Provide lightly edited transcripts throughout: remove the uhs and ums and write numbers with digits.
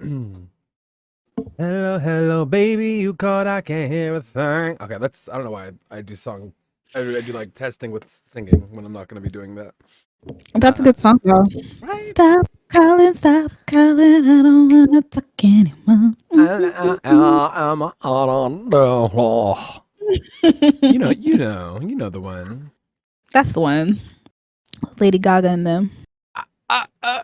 Hello, hello, baby. You called, I can't hear a thing. Okay, that's, I don't know why I do song. I do like testing with singing when I'm not going to be doing that. That's a Uh, good song, though. right? Stop calling. I don't wanna talk anymore. I'm on the floor. You know the one. That's the one. Lady Gaga and them. Uh, uh.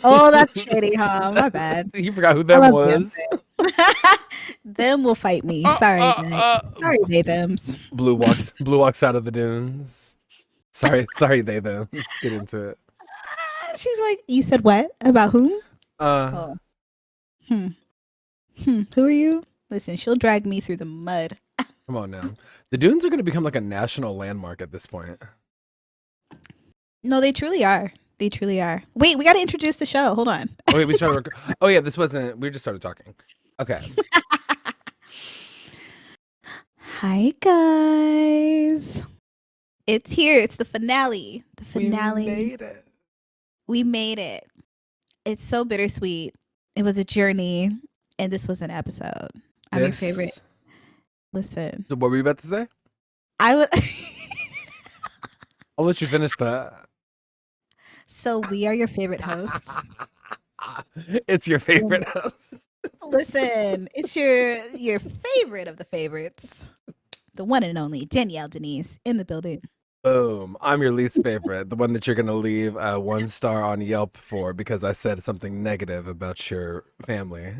Oh, that's shady, huh? My bad. You forgot who I them love was. Beyonce. Them will fight me. Uh, Sorry, uh, they. uh. Sorry, they thems. Blue walks out of the dunes. Sorry, they them. Let's get into it. She's like, you said what about whom? Uh, Oh, hmm, Who are you? Listen, she'll drag me through the mud. Come on now. The dunes are going to become like a national landmark at this point. No, they truly are. They truly are. Wait, we got to introduce the show. Hold on. Oh, wait, we started. Oh, yeah, this wasn't. We just started talking. Okay, Hi, guys. It's here. It's the finale. The we finale. made it. We made it. It's so bittersweet. It was a journey, and this was an episode. I'm your favorite. This. Listen, So what were you about to say? I was. I'll let you finish that. So we are your favorite hosts. It's your favorite house. Listen, it's your favorite of the favorites, the one and only Danielle Denise in the building. Boom. I'm your least favorite, the one that you're going to leave 1 star on Yelp for because I said something negative about your family.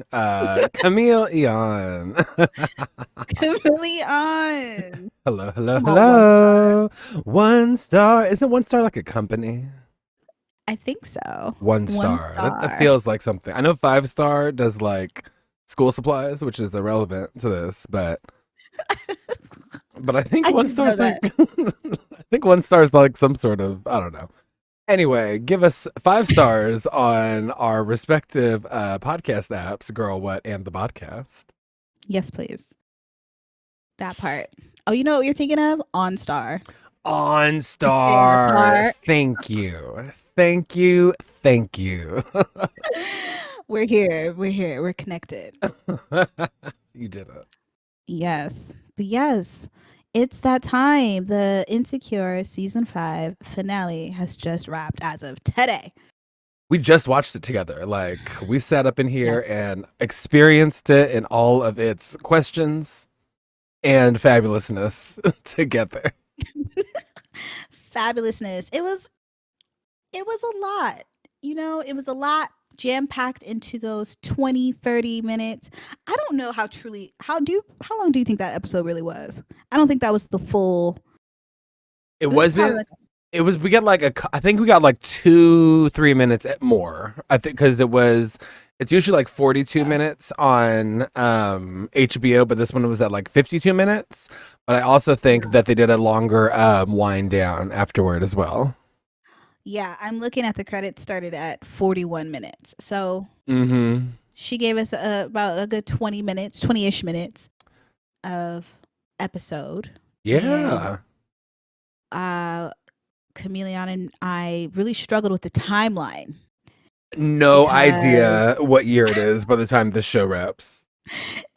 Camille Eon. Really on. Hello, hello, Come on, one star. hello. 1 star. Isn't 1 star like a company? I think so. One One star. That star. feels like something. I know 5 star does like school supplies, which is irrelevant to this, but I think I one didn't know star's like that. I think 1 star's like some sort of, I don't know. Anyway, give us 5 stars on our respective podcast apps, Girl What and the podcast. Yes, please. That part. Oh, you know what you're thinking of? OnStar. On Fair star. part. Thank you. Thank you. Thank you. We're here. We're here. We're connected. You did it. Yes. But yes, it's that time. The Insecure season 5 finale has just wrapped as of today. We just watched it together. Like, we sat up in Yes. here and experienced it in all of its questions and fabulousness together. Fabulousness. It was a lot. It was a lot jam packed into those 20, 30 minutes. I don't know how long do you think that episode really was? I don't think that was the full. It It was probably wasn't. like It was. We got like I think we got like 2, 3 minutes more. I think because it was. It's usually like 42 a minutes on HBO, but this one was at like 52 minutes. But I also think that they did a longer wind down afterward as well. Yeah, I'm looking at the credits started at 41 minutes. So Mm-hmm. she gave us about a good 20 minutes, 20-ish minutes of episode. And Yeah. uh Chameleon and I really struggled with the timeline No because idea what year it is by the time this show wraps.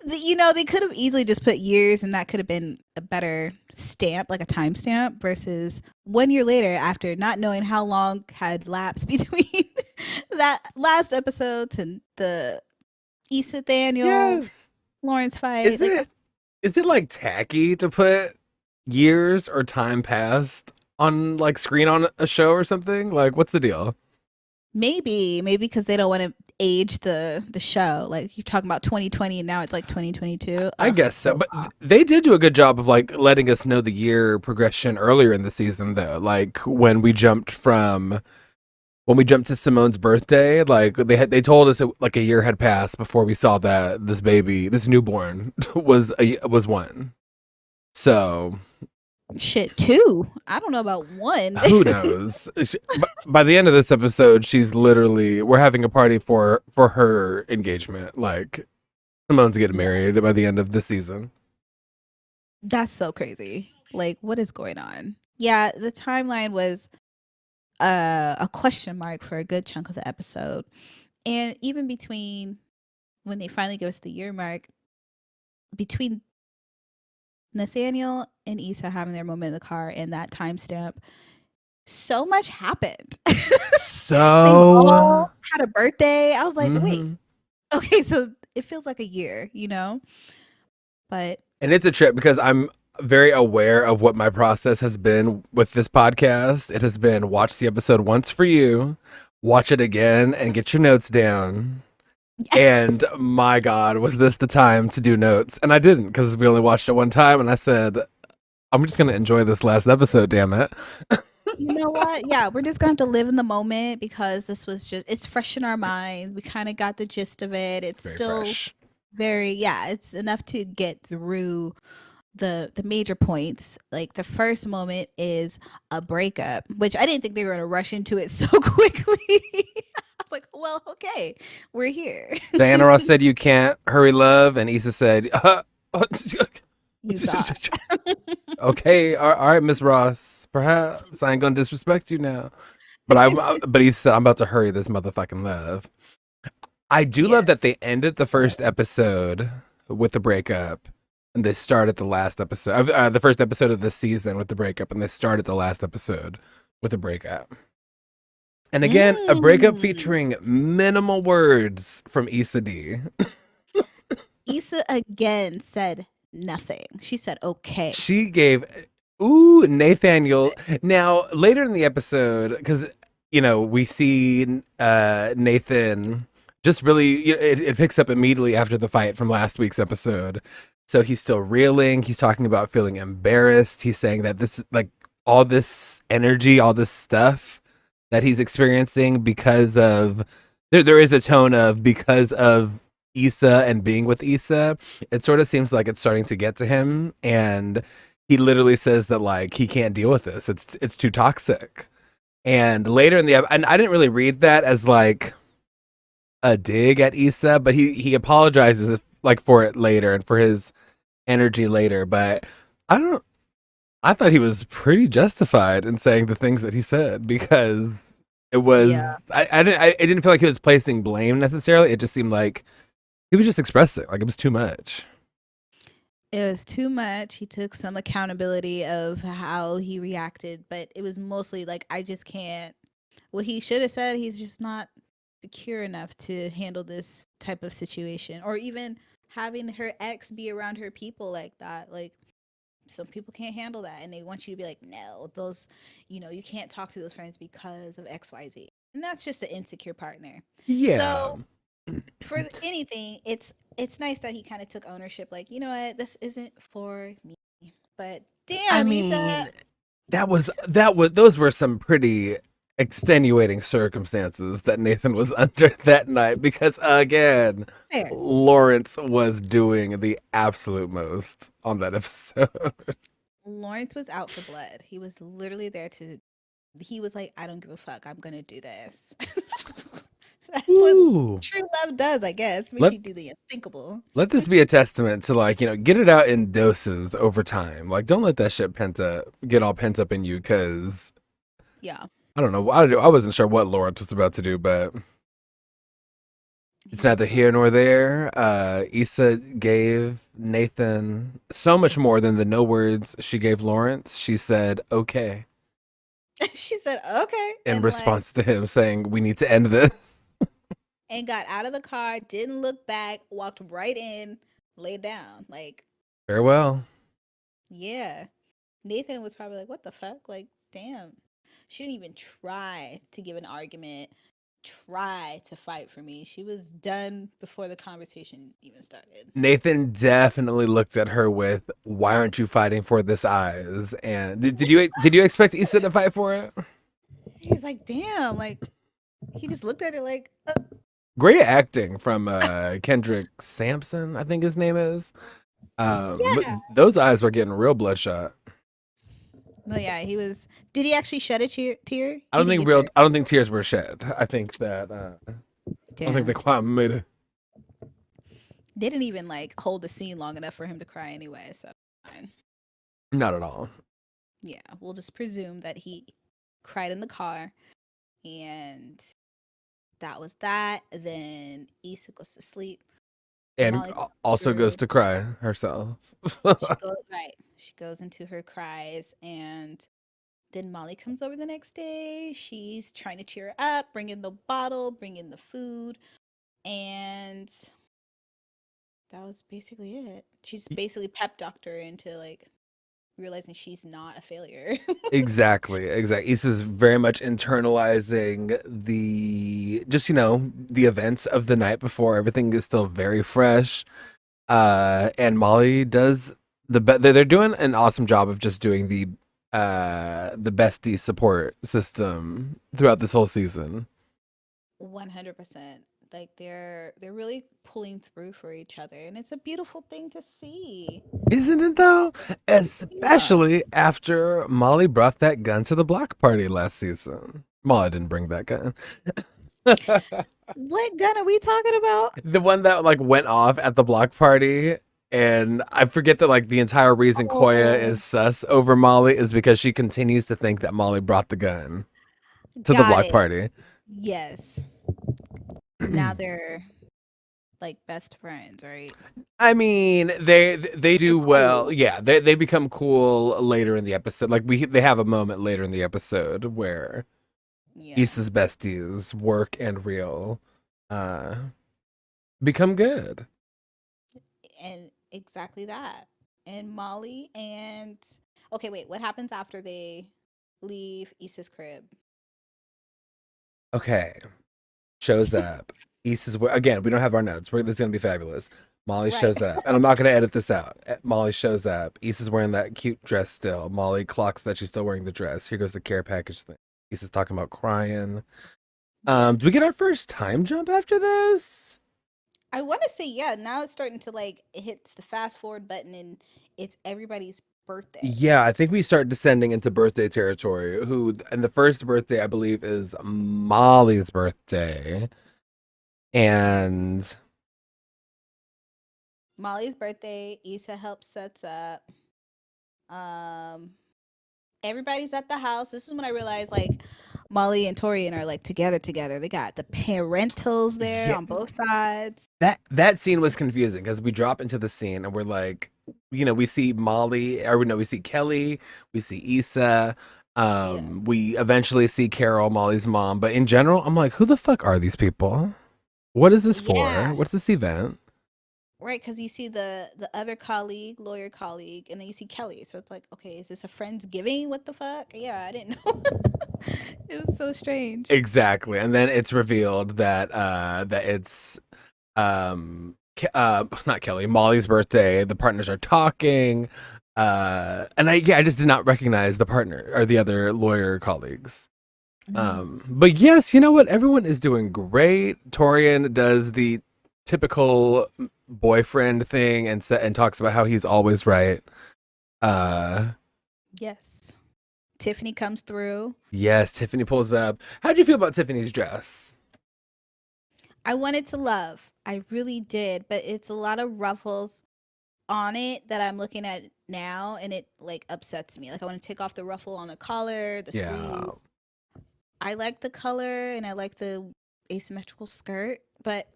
they could have easily just put years and that could have been a better stamp, like a timestamp, versus 1 year later after not knowing how long had lapsed between that last episode to the Issa Daniel Yes. Lawrence fight. Is Like it that's is it like tacky to put years or time passed on like screen on a show or something? Like what's the deal? maybe because they don't want to age the show. Like you're talking about 2020 and now it's like 2022. I Ugh, guess so, so but off. they did do a good job of like letting us know the year progression earlier in the season though. Like when we jumped to Simone's birthday, like they told us like a year had passed before we saw that this baby, this newborn was one. So Shit, two. I don't know about one. who knows? By the end of this episode, she's literally we're having a party for her engagement. Like Simone's getting Yeah, married by the end of the season. that's so crazy. Like, what is going on? Yeah, the timeline was a question mark for a good chunk of the episode, and even between when they finally give us the year mark, between Nathaniel and Issa having their moment in the car and that timestamp, so much happened. They So, all had a birthday. I was like, wait, hmm okay, so it feels like a year, But and it's a trip because I'm very aware of what my process has been with this podcast. It has been watch the episode once for you, watch it again, and get your notes down. And my God, was this the time to do notes? And I didn't because we only watched it one time. And I said, I'm just going to enjoy this last episode, damn it. you know what? Yeah, we're just gonna have to live in the moment because this was it's fresh in our minds. We kind of got the gist of it. It's Very still fresh. yeah, it's enough to get through the major points. Like the first moment is a breakup, which I didn't think they were gonna rush into it so quickly. I was like, well, okay, we're here. Diana Ross said, you can't hurry love. And Issa said, You thought. okay, all right, Miss Ross. Perhaps I ain't going to disrespect you now. But he said, I'm about to hurry this motherfucking love. I do Yeah. love that they ended the first episode with the breakup, and they started the last episode, the first episode of the season with the breakup, and they started the last episode with the breakup. And again, a breakup Mm. featuring minimal words from Issa D. Issa again said nothing. She said, okay. She gave, ooh, Nathaniel. Now, later in the episode, because, we see Nathan just really, it picks up immediately after the fight from last week's episode. So he's still reeling. He's talking about feeling embarrassed. He's saying that this, like, all this energy, all this stuff that he's experiencing because of, there is a tone of because of Issa and being with Issa. It sort of seems like it's starting to get to him, and he literally says that like he can't deal with this. It's too toxic. And later in the and I didn't really read that as like a dig at Issa, but he apologizes like for it later and for his energy later. But I don't. I thought he was pretty justified in saying the things that he said because it was. Yeah. I didn't feel like he was placing blame necessarily. It just seemed like he was just expressing like it was too much. It was too much. He took some accountability of how he reacted, but it was mostly like, I just can't. What he should have said, he's just not secure enough to handle this type of situation, or even having her ex be around her people like that. Like, some people can't handle that, and they want you to be like, no, those, you can't talk to those friends because of XYZ. And that's just an insecure partner. Yeah. So for anything, it's nice that he kind of took ownership. Like, you know what, this isn't for me. But I damn, Issa, mean, that was those were some pretty extenuating circumstances that Nathan was under that night because again, fair. Lawrence was doing the absolute most on that episode. Lawrence was out for blood. He was literally there to. He was like, I don't give a fuck. I'm gonna do this. That's what Ooh. true love does, I guess. Makes Let you do the unthinkable. let this be a testament to like, get it out in doses over time. Like don't let that shit get all pent up in you cuz Yeah, I don't know. I wasn't sure what Lawrence was about to do, but it's he neither was here nor there. Issa gave Nathan so much more than the no words she gave Lawrence. She said, okay, she said okay, in and like, response to him saying, we need to end this. and got out of the car, didn't look back, walked right in, laid down. Like, Farewell. yeah. Nathan was probably like, what the fuck? Like, damn. She didn't even try to give an argument, try to fight for me. She was done before the conversation even started. Nathan definitely looked at her with, why aren't you fighting for this eyes? And did you expect Issa to fight for it? He's like, damn. Like, he just looked at it like, Great acting from Kendrick Sampson, I think his name is. But yeah. those eyes were getting real bloodshot. No, yeah, he was. Did he actually shed a tear? I He don't didn't think get there. I don't think tears were shed. I think that I don't think the Damn. quantum made it. They didn't even like hold the scene long enough for him to cry anyway. So, fine. Not at all. Yeah, we'll just presume that he cried in the car, and that was that. Then Issa goes to sleep. And And Molly's also goes through. to cry herself. She goes right. She goes into her cries, and then Molly comes over the next day. She's trying to cheer her up, bring in the bottle, bring in the food, and that was basically it. She's basically pep talked her into like realizing she's not a failure. Exactly, exactly. Issa's very much internalizing the just the events of the night before. Everything is still very fresh. And Molly does they're doing an awesome job of just doing the bestie support system throughout this whole season. 100%. Like they're really pulling through for each other, and it's a beautiful thing to see. Isn't it though? Yeah. Especially after Molly brought that gun to the block party last season. Molly didn't bring that gun. What gun are we talking about? The one that like went off at the block party. And I forget that like the entire reason Koya Oh, is sus over Molly is because she continues to think that Molly brought the gun to the got block it. party. Yes. Now they're like best friends, right? I mean, they They're do well. cool. Yeah, they become cool later in the episode. Like they have a moment later in the episode where Yeah. Issa's besties, work and real, uh, become good. And exactly that. And Molly and okay, wait, what happens after they leave Issa's crib? Okay, shows up. Again. We don't have our notes. This is gonna be fabulous. Molly Right. shows up, and I'm not gonna edit this out. Molly shows up. Issa's wearing that cute dress still. Molly clocks that she's still wearing the dress. Here goes the care package thing. Issa's talking about crying. Do we Yes. get our first time jump after this? I want to say yeah, now it's starting to like it hits the fast forward button and it's everybody's birthday. Yeah, I think we start descending into birthday territory. And the first birthday I believe is Molly's birthday, and Molly's birthday, Issa helps sets up. Um Everybody's at the house. This is when I realized like Molly and Torian are like together. They got the parentals there yeah, on both sides. that scene was confusing because we drop into the scene and we're like, we see Molly, or no, we see Kelly, we see Issa. Yeah. We eventually see Carol, Molly's mom, but in general, I'm like, who the fuck are these people? What is this for? Yeah. What's this event? Right, because you see the other colleague, lawyer colleague, and then you see Kelly. So it's like, okay, is this a friendsgiving? What the fuck? Yeah, I didn't know. It was so strange. Exactly. And then it's revealed that it's not Kelly, Molly's birthday. The partners are talking. And I just did not recognize the partner or the other lawyer colleagues. Mm. But yes, you know what? Everyone is doing great. Torian does the typical boyfriend thing and talks about how he's always right. Uh Yes. Tiffany comes through. yes, Tiffany pulls up. How'd you feel about Tiffany's dress? I wanted to love. I really did, but it's a lot of ruffles on it that I'm looking at now and it like upsets me. Like I want to take off the ruffle on the collar, the Yeah. sleeve. I like the color and I like the asymmetrical skirt, but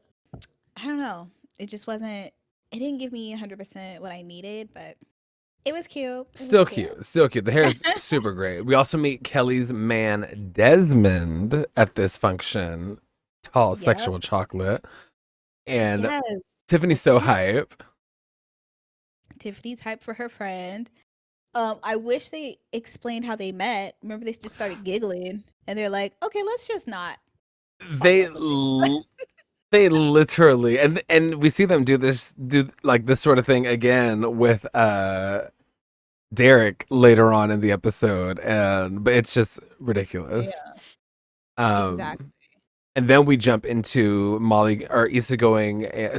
I don't know. It just wasn't it didn't give me 100% what I needed, but it was cute. It was Still cute. cute. Still cute. The hair is super great. We also meet Kelly's man, Desmond, at this function. Tall, Yep. sexual chocolate. And Yes. A Tiffany's so cute hype. Tiffany's hype for her friend. I wish they explained how they met. Remember, they just started giggling, and they're like, "Okay, let's just not follow They up with this." they literally and we see them do like this sort of thing again with Derek later on in the episode, and but it's just ridiculous. Yeah, exactly. Um And then we jump into Molly or Issa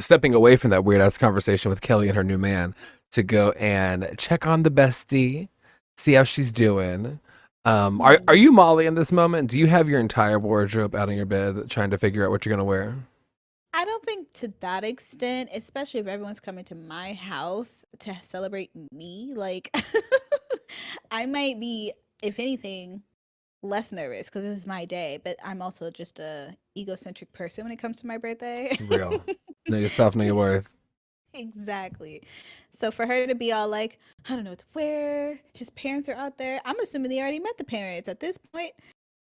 stepping away from that weird ass conversation with Kelly and her new man to go and check on the bestie, see how she's doing. Are Hmm. you Molly in this moment? Do you have your entire wardrobe out on your bed trying to figure out what you're gonna wear? I don't think to that extent, especially if everyone's coming to my house to celebrate me. Like, I might be, if anything, less nervous because this is my day. But I'm also just a egocentric person when it comes to my birthday. Real. Know yourself, know your worth. Exactly. So for her to be all like, I don't know what to wear, his parents are out there. I'm assuming they already met the parents at this point.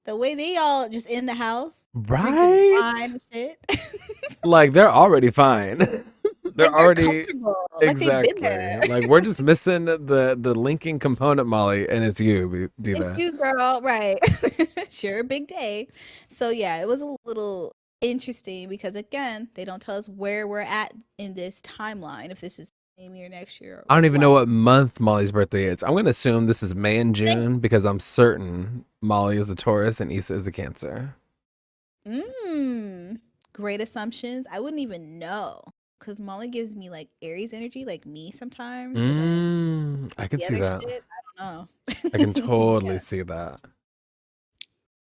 The way they all just in the house drinking wine Right? and shit. Like they're already fine. They're Like they're already comfortable. Like they've been exactly. there. Like we're just missing the linking component, Molly, and it's you, It's Diva. you, girl. Right. Sure, big day. So yeah, it was a little interesting because again, they don't tell us where we're at in this timeline, if this is the same year next year or I don't even know what. what month Molly's birthday is. I'm gonna assume this is May and Thank June because I'm certain Molly is a Taurus and Issa is a Cancer. Mm, great assumptions. I wouldn't even know because Molly gives me like Aries energy, like me sometimes, but then I can the see other that. shit, I don't I can know. totally Yeah, see that.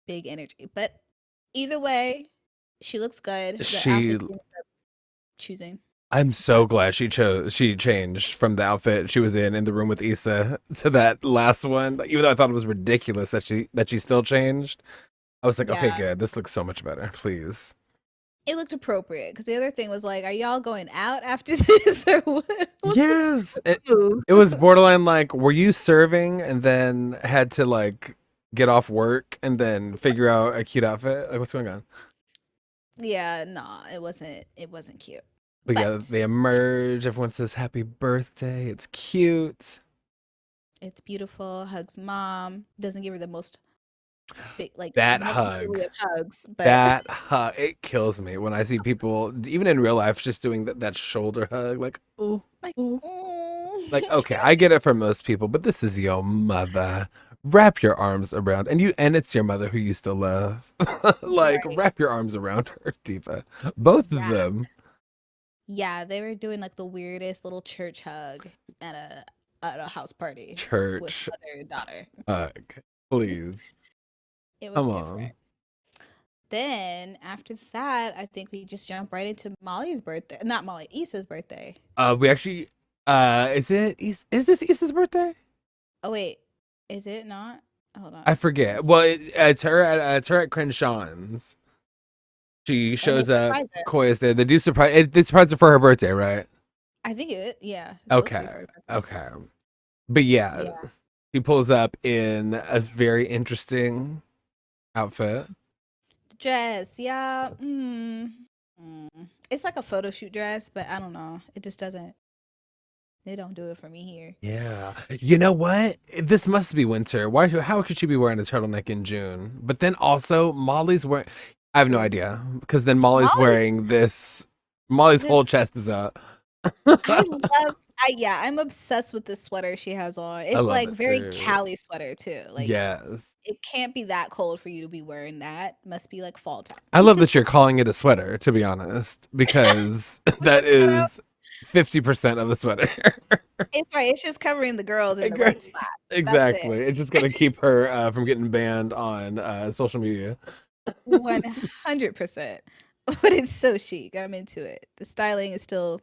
big energy. But either way, she looks good. The She outfit she ended up choosing. I'm so Fun. glad she changed from the outfit she was in the room with Issa to that last one. Like, even though I thought it was ridiculous that she still changed. I was like, okay, Yeah, good. This looks so much better. Please. it looked appropriate because the other thing was like, are y'all going out after this or what? What's the Yes. move? It was borderline like, were you serving and then had to like get off work and then figure out a cute outfit? Like what's going on? Yeah, no, it wasn't. It wasn't cute, But yeah, but they emerge. Everyone says happy birthday. It's cute. it's beautiful. Hugs mom. Doesn't give her the most big, like That most hug. motherly of hugs, but That hug, it kills me when I see people, even in real life, just doing that shoulder hug. Like, ooh, like, ooh. oh. Like, okay, I get it for most people, but this is your mother. Wrap your arms around, and it's your mother who you still love. Like, Right. wrap your arms around her, Diva. Both of Rap. them. Yeah, they were doing like the weirdest little church hug at a house party with Church mother and daughter. hug, please. It Come was on. different. Then after that, I think we just jump right into Molly's birthday. Not Molly, Issa's birthday. We actually, is this Issa's birthday? Oh wait, is it not? Hold I on. forget. Well, it's her at Crenshaw's. She And they shows up. surprise her. Koi is there. They surprise her for her birthday, right? I think yeah, it's supposed to be Okay. for her birthday. Okay. But yeah, Yeah. he pulls up in a very interesting outfit. Dress, yeah. It's like a photo shoot dress, but I don't know. It just doesn't. They don't do it for me here. Yeah. You know what? This must be winter. Why? How could she be wearing a turtleneck in June? But then also, Molly's wearing. I have no True. idea because then Molly's Molly, wearing this. Molly's this whole chest is out. I love. Yeah, I'm obsessed with this sweater she has on. I It's love like it very too. Cali sweater too. Like Yes. it can't be that cold for you to be wearing that. Must be like fall time. I love that you're calling it a sweater, to be honest, because With the that cutout, is 50% of a sweater. it's right. It's just covering the girls in the right spot. That's it. Exactly. It's just gonna keep her from getting banned on social media. 100%. But it's so chic. I'm into it. The styling is still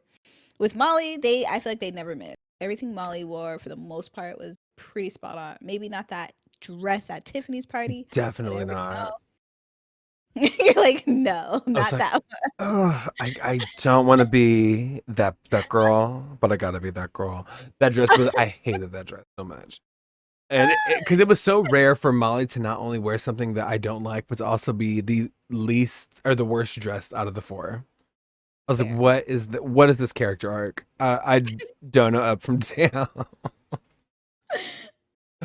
with Molly. I feel like they never miss. Everything Molly wore for the most part was pretty spot on. Maybe not that dress at Tiffany's party, but Definitely everything not. else. You're like, no, I was not like, that oh, I don't want to be that girl, but I gotta be that girl. That dress was I hated that dress so much. And because it was so rare for Molly to not only wear something that I don't like, but to also be the least or the worst dressed out of the four. I was like, fair. what is this character arc? I don't know up from down.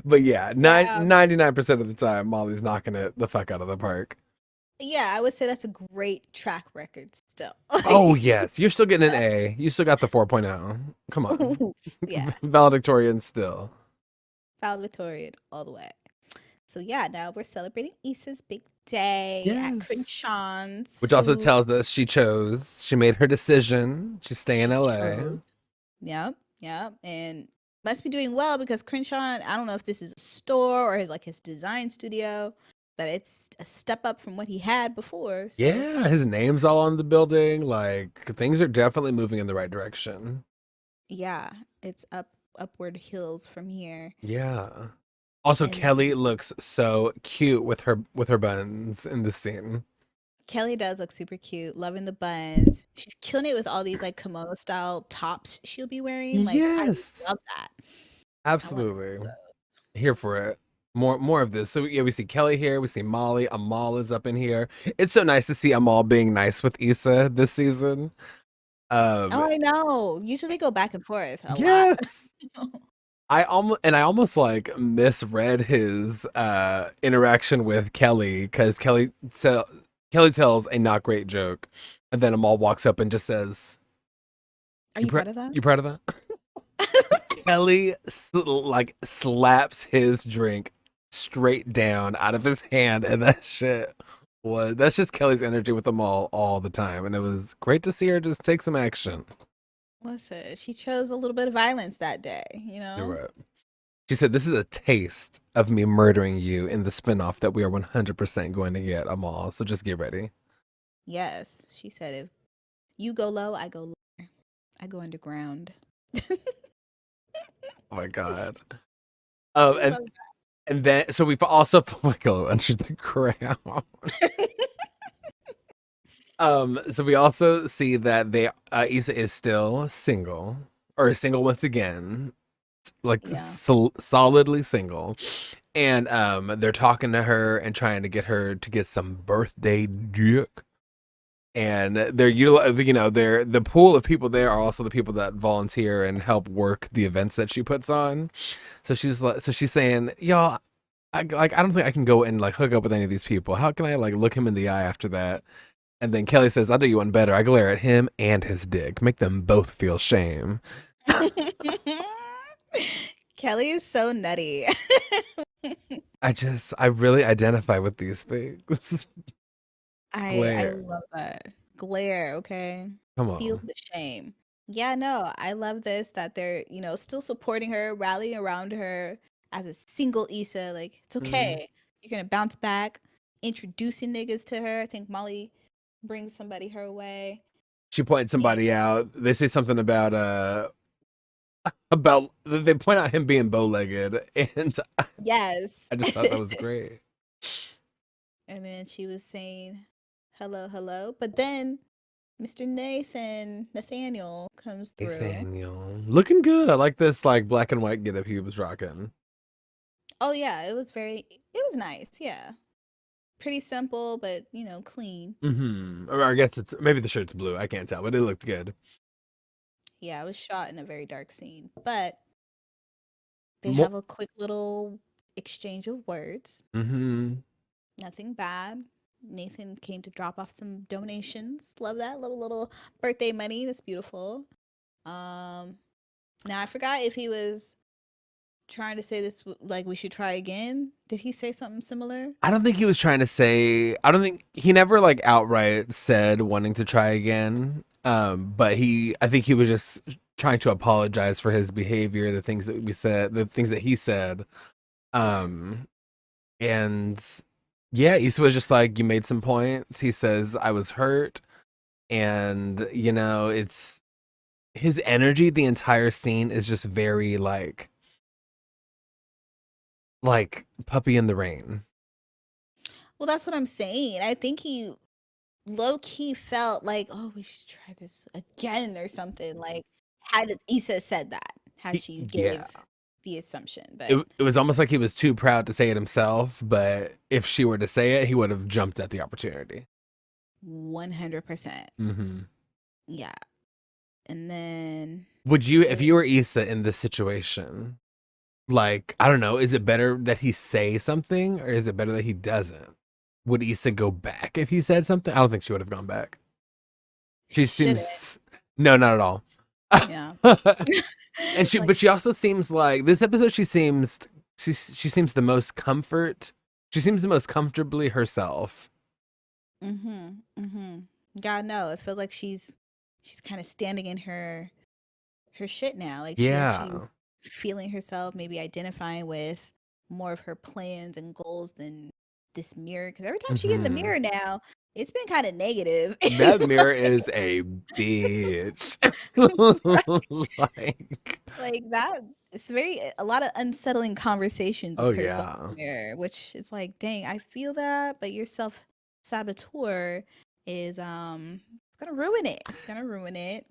But yeah, Yeah. 99% of the time, Molly's knocking it the fuck out of the park. Yeah, I would say that's a great track record still. Oh, Like, yes. You're still getting an A. You still got the 4.0. Come on. yeah, Valedictorian still. valedictorian all the way. So yeah, now we're celebrating Issa's big day at Yes. Crenshawn's, Which also who tells us she made her decision. She's staying in she LA. chose. Yep, yep, and must be doing well because Crenshaw. I don't know if this is a store or his design studio, but it's a step up from what he had before. So Yeah, his name's all on the building. Like, things are definitely moving in the right direction. yeah, it's upward hills from here. Yeah. Also, And then Kelly looks so cute with her buns in the scene. Kelly does look super cute, loving the buns. She's killing it with all these like kimono style tops she'll be wearing. Like I Yes, love that. I want absolutely. Here for it. More of this. So yeah, we see Kelly here. We see Molly. Amal is up in here. It's so nice to see Amal being nice with Issa this season. Um, Oh, I know. Usually they go back and forth a lot. yes. I almost like misread his interaction with Kelly because Kelly tells a not great joke, and then Amal walks up and just says, Are "You you pr- proud of that? you proud of that?" Kelly like slaps his drink straight down out of his hand, and that shit was that's just Kelly's energy with them all the time, and it was great to see her just take some action. Listen, she chose a little bit of violence that day, you You're know? right. She said, "This is a taste of me murdering you in the spinoff that we are 100% going to get, Amal. So just get ready." Yes. She said if you go low, I go lower. I go underground. Oh my god. I And love then so we've also like go under the ground. that. So we also see that Issa is still single or single once again, like Yeah. solidly single, and they're talking to her and trying to get her to get some birthday dick. And they're the pool of people there are also the people that volunteer and help work the events that she puts on. So she's saying, y'all, I don't think I can go and like hook up with any of these people. How can I like look him in the eye after that? And then Kelly says, I'll do you one better. I glare at him and his dick, make them both feel shame. Kelly is so nutty. I really identify with these things. I Glare. love that. Glare, okay? Come Feel on. the shame. Yeah, no, I love this that they're, still supporting her, rallying around her as a single Issa. Like, it's Mhm. okay. You're gonna bounce back, introducing niggas to her. I think Molly brings somebody her way. She points Yeah. somebody out. They say something about they point out him being bow legged, and Yes. I just thought that was great. And then she was saying, hello, hello. But then Mr. Nathaniel comes through. Nathaniel looking good. I like this like black and white getup he was rocking. Oh yeah, it was nice, yeah. Pretty simple, but clean. Or I guess it's maybe the shirt's blue. I can't tell, but it looked good. Yeah, it was shot in a very dark scene. But they More. have a quick little exchange of words. Mm-hmm. Nothing bad. Nathan came to drop off some donations. Love that little birthday money. That's beautiful. Um Now I forgot if he was trying to say this like we should try again. Did he say something similar? I don't think he was trying to say. I don't think he never like outright said wanting to try again. But I think he was just trying to apologize for his behavior, the things that we said, the things that he said. Um, and yeah, Issa was just like, you made some points. He says, I was hurt. And, it's his energy, the entire scene is just very like puppy in the rain. Well, that's what I'm saying. I think he low key felt like, oh, we should try this again or something. Like, had Issa said that, had she Yeah. gave the assumption, but It was almost like he was too proud to say it himself, but if she were to say it, he would have jumped at the opportunity. 100%. Hmm. Yeah. And then, Would you, if Kelly- you were Issa in this situation, like, I don't know, is it better that he say something or is it better that he doesn't? Would Issa go back if he said something? I don't think she would have gone back. she She shouldn't. seems, no, not at all. Yeah. Like, But she also seems like this episode. She seems the most comfort. She seems the most comfortably herself. mm-hmm. Mm-hmm. God, no. It feels like she's kind of standing in her shit now. Like she's Yeah. feeling herself, maybe identifying with more of her plans and goals than this mirror. Because every time she get in the Hmm. mirror now, it's been kind of negative. That mirror is a bitch. Like, Like that, it's a lot of unsettling conversations oh occurs on yeah. the mirror, which is like, dang, I feel that, but you're saboteur is gonna ruin it. It's gonna ruin it.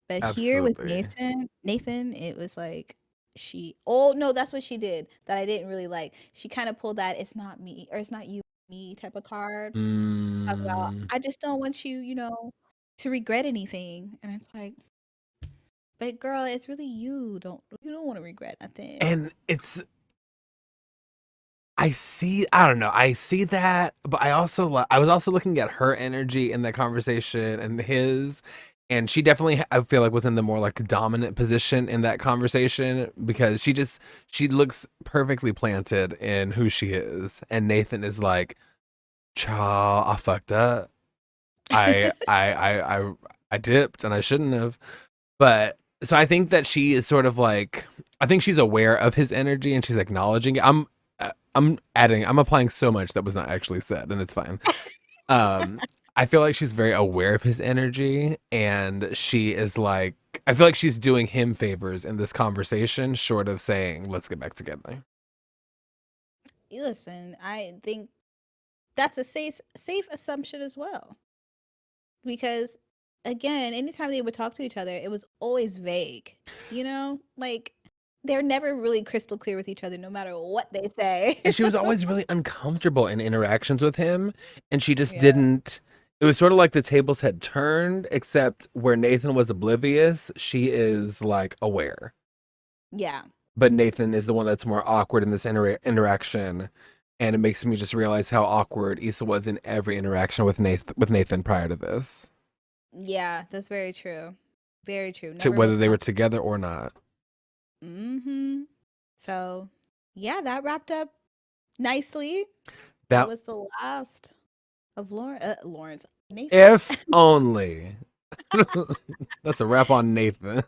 But here with Absolutely. Nathan, it was like she oh no, that's what she did that I didn't really like. She kind of pulled that it's not me or it's not you, me type of card. Talk about Mm. I just don't want you, to regret anything. And it's like, but girl, it's really you don't want to regret nothing. And I don't know, I see that, but I was also looking at her energy in that conversation and his, and she definitely, I feel like, was in the more like dominant position in that conversation because she looks perfectly planted in who she is. And Nathan is like, child, I fucked up. I dipped and I shouldn't have. But so I think that she is sort of like I think she's aware of his energy and she's acknowledging it. I'm applying so much that was not actually said and it's fine. Um I feel like she's very aware of his energy and she is like I feel like she's doing him favors in this conversation short of saying let's get back together. Listen, I think that's a safe assumption as well. Because again, anytime they would talk to each other, it was always vague. Like they're never really crystal clear with each other no matter what they say. And she was always really uncomfortable in interactions with him and she just Yeah. didn't it was sort of like the tables had turned except where Nathan was oblivious she is like aware Yeah. but Nathan is the one that's more awkward in this interaction and it makes me just realize how awkward Issa was in every interaction with Nathan prior to this Yeah, that's very true. Very true. to Never whether was they were comfortable. together or not. Mm-hmm. So yeah, that wrapped up nicely. That That was the last of Lawrence. Nathan. if only that's a wrap on Nathan.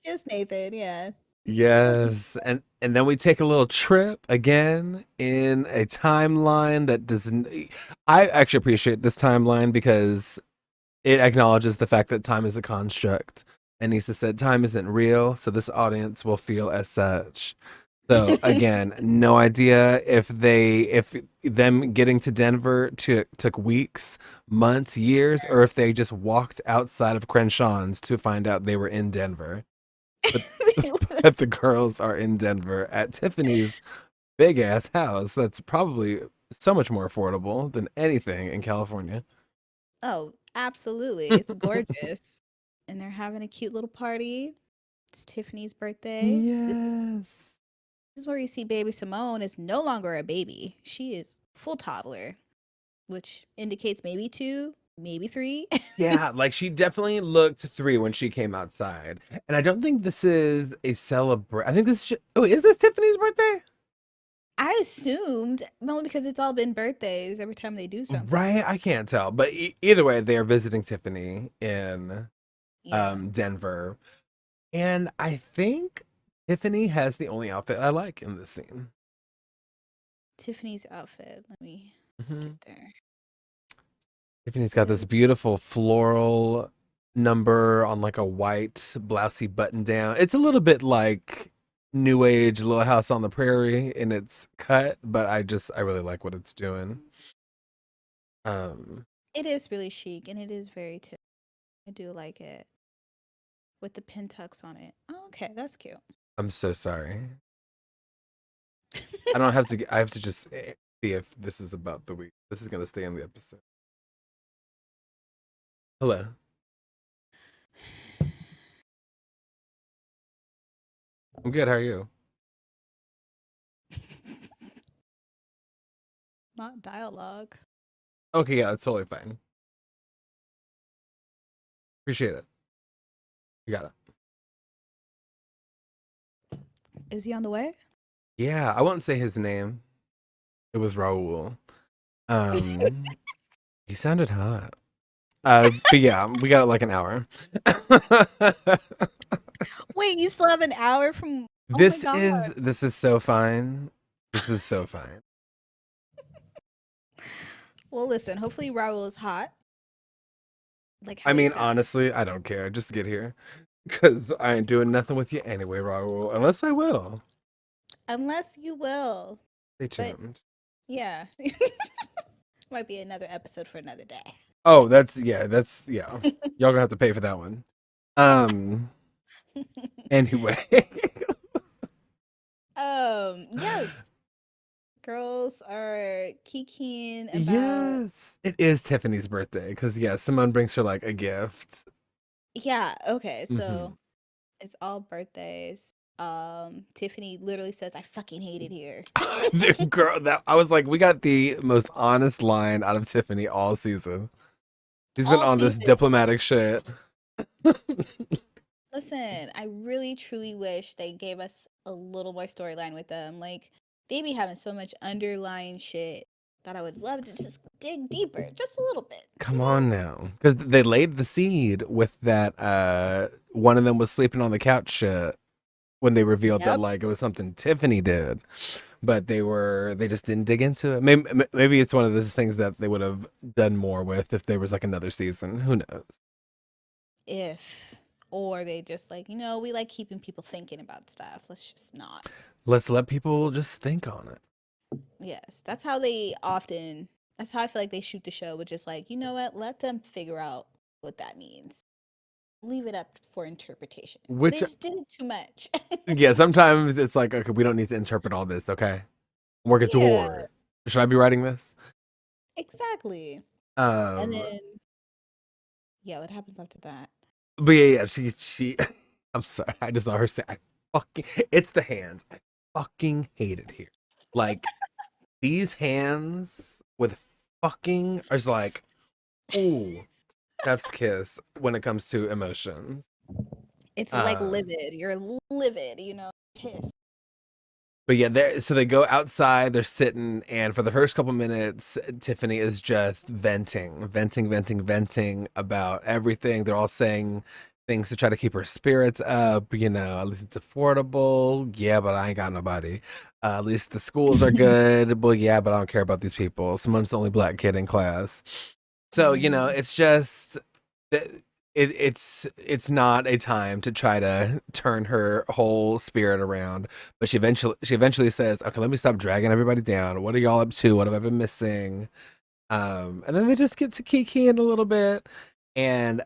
Just Nathan, yeah. Yes, and then we take a little trip again in a timeline that doesn't. I actually appreciate this timeline because it acknowledges the fact that time is a construct. And Nisa said time isn't real, so this audience will feel as such. So again, no idea if them getting to Denver took weeks, months, years, or if they just walked outside of Crenshaw's to find out they were in Denver. But that the girls are in Denver at Tiffany's big ass house that's probably so much more affordable than anything in California. Oh, absolutely. It's gorgeous. And they're having a cute little party. It's Tiffany's birthday. Yes. This is where you see baby Simone is no longer a baby. She is full toddler, which indicates maybe 2, maybe 3. Yeah, like she definitely looked 3 when she came outside. And I don't think this is a celebration. I think oh, is this Tiffany's birthday? I assumed, only because it's all been birthdays every time they do something. Right? I can't tell. But either way, they are visiting Tiffany in Yeah. Denver. And I think Tiffany has the only outfit I like in this scene. Tiffany's outfit. Let me Hmm. get there. Tiffany's got this beautiful floral number on like a white blousey button down. It's a little bit like new age Little House on the Prairie in its cut, but I really like what it's doing. Um It is really chic and it is very Tiffany. I do like it with the pin tucks on it. Oh, okay, that's cute. I'm so sorry. I don't have to I have to just see if this is about the week. This is going to stay in the episode. Hello. I'm good. How are you? Not dialogue. Okay, yeah, it's totally fine. Appreciate it. You got it. Is he on the way? Yeah, I won't say his name. It was Raul. Um, he sounded hot. But yeah, we got like an hour. Wait, you still have an hour from. Oh my god. This is so fine. This is so fine. Well, listen. Hopefully, Raul is hot. Like I how he mean, sounds. honestly, I don't care. Just get here, cause I ain't doing nothing with you anyway, Raul. Unless I will. Unless you will. Stay But tuned. yeah. Might be another episode for another day. Oh, that's. Y'all gonna have to pay for that one. Um. Anyway. Yes, girls are kikiing about. Yes, it is Tiffany's birthday because yeah, Simone brings her like a gift. Yeah, okay, Hmm. so it's all birthdays. Tiffany literally says, "I fucking hate it here." The girl that I was like, we got the most honest line out of Tiffany all season. She's been All on this season. diplomatic shit. Listen, I really truly wish they gave us a little more storyline with them. Like, they be having so much underlying shit that I would love to just dig deeper, just a little bit, Come on now, because they laid the seed with that. One of them was sleeping on the couch shit when they revealed that Yep. like it was something Tiffany did, but they just didn't dig into it. Maybe it's one of those things that they would have done more with if there was like another season. Who knows? If, or they just like, we like keeping people thinking about stuff. Let's just not. Let's let people just think on it. Yes, that's how I feel like they shoot the show, with just like, you know what, let them figure out what that means. Leave it up for interpretation. But they Which just did it too much. yeah, sometimes it's like okay, we don't need to interpret all this. Okay, I'm working Yeah, toward. Should I be writing this? exactly. And Um, then, yeah, what happens after that? but yeah, she. I'm sorry, I just saw her say, "I fucking." It's the hands. I fucking hate it here. Like these hands with fucking is like, ooh, chef's kiss when it comes to emotions. It's like Um, livid. You're livid, pissed. But yeah, they go outside, they're sitting, and for the first couple minutes, Tiffany is just venting about everything. They're all saying things to try to keep her spirits up, at least it's affordable. Yeah, but I ain't got nobody. At least the schools are good. Well, yeah, but I don't care about these people. Someone's the only black kid in class. So, Hmm. it's just it's not a time to try to turn her whole spirit around. But she eventually says, "Okay, let me stop dragging everybody down. What are y'all up to? What have I been missing?" And then they just get to kikiing a little bit, and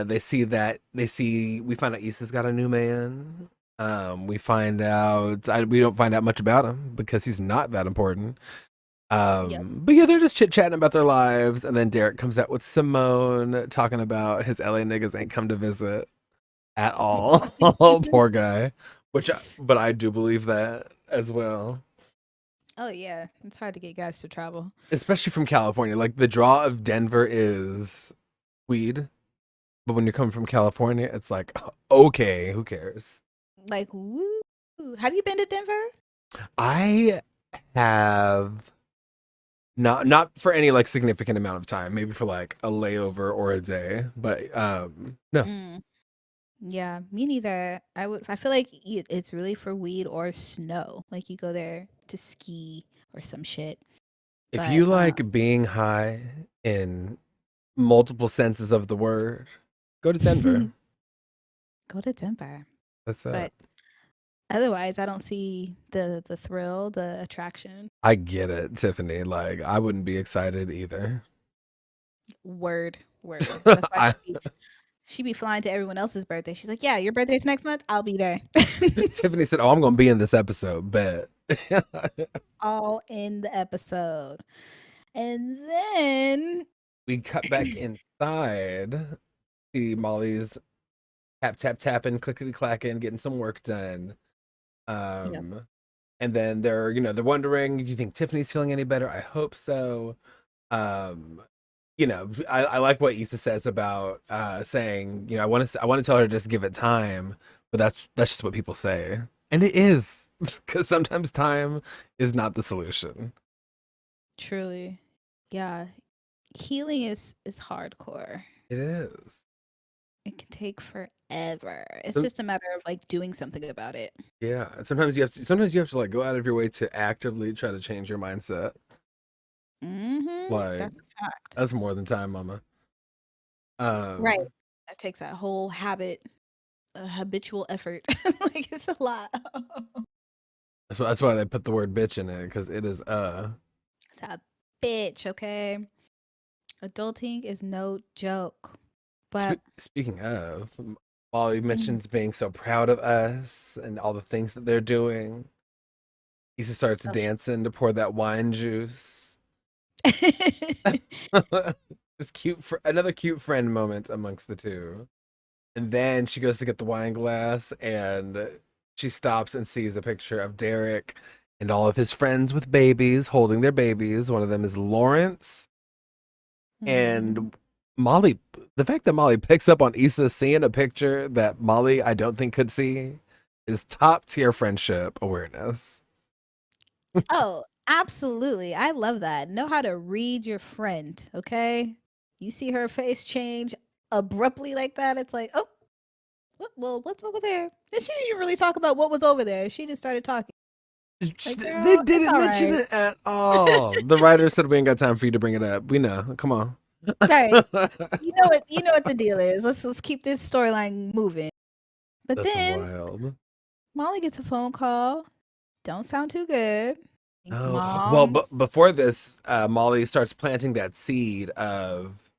we find out Issa's got a new man. We don't find out much about him because he's not that important. Yep. But yeah, they're just chit chatting about their lives, and then Derek comes out with Simone talking about his LA niggas ain't come to visit at all. Poor guy. But I do believe that as well, Oh yeah, it's hard to get guys to travel. especially from California. Like the draw of Denver is weed, but when you're coming from California, it's like okay, who cares? Like, woo. Have you been to Denver? I have not for any like significant amount of time, maybe for like a layover or a day, but no. Mm. Yeah, me neither. I feel like it's really for weed or snow. Like you go there to ski or some shit. If But you like being high in multiple senses of the word, go to Denver. go to Denver. That's it. But otherwise, I don't see the thrill, the attraction. I get it, Tiffany. Like I wouldn't be excited either. Word, word. That's why I she be flying to everyone else's birthday. She's like, "Yeah, your birthday's next month. I'll be there." Tiffany said, "Oh, I'm gonna be in this episode." Bet. All in the episode. And then We cut back inside. See Molly's tapping, clickety clacking, getting some work done. yep. Um, and then they're wondering, do you think Tiffany's feeling any better? I hope so. Um, I like what Issa says about saying, I want to tell her to just give it time, but that's just what people say, and it is because sometimes time is not the solution. Truly. Yeah. Healing is hardcore. It is. It can take forever. It's So just a matter of like doing something about it. yeah, sometimes you have to like go out of your way to actively try to change your mindset. Like That's a fact. that's more than time, mama. Right. Um, That takes that whole habitual effort. Like it's a lot. that's why they put the word bitch in it because it is. It's bitch, okay? Adulting is no joke. But Speaking of, Molly mm. mentions being so proud of us and all the things that they're doing. Issa starts Oh, dancing to pour that wine juice. Just another cute friend moment amongst the two. And then she goes to get the wine glass and she stops and sees a picture of Derek and all of his friends with babies holding their babies. One of them is Lawrence. mm. And Molly, the fact that Molly picks up on Issa seeing a picture that Molly, I don't think, could see is top tier friendship awareness. Oh, absolutely. I love that. Know how to read your friend, okay? You see her face change abruptly like that, it's like, oh, well, what's over there? And she didn't even really talk about what was over there. She just started talking. Like, They girl, it's didn't all mention right. it at all. The writer said we ain't got time for you to bring it up. We know. Come on. Right. You know what the deal is. Let's keep this storyline moving. But That's then wild. Molly gets a phone call. Don't sound too good. Oh, well, Mom. but before this, Molly starts planting that seed of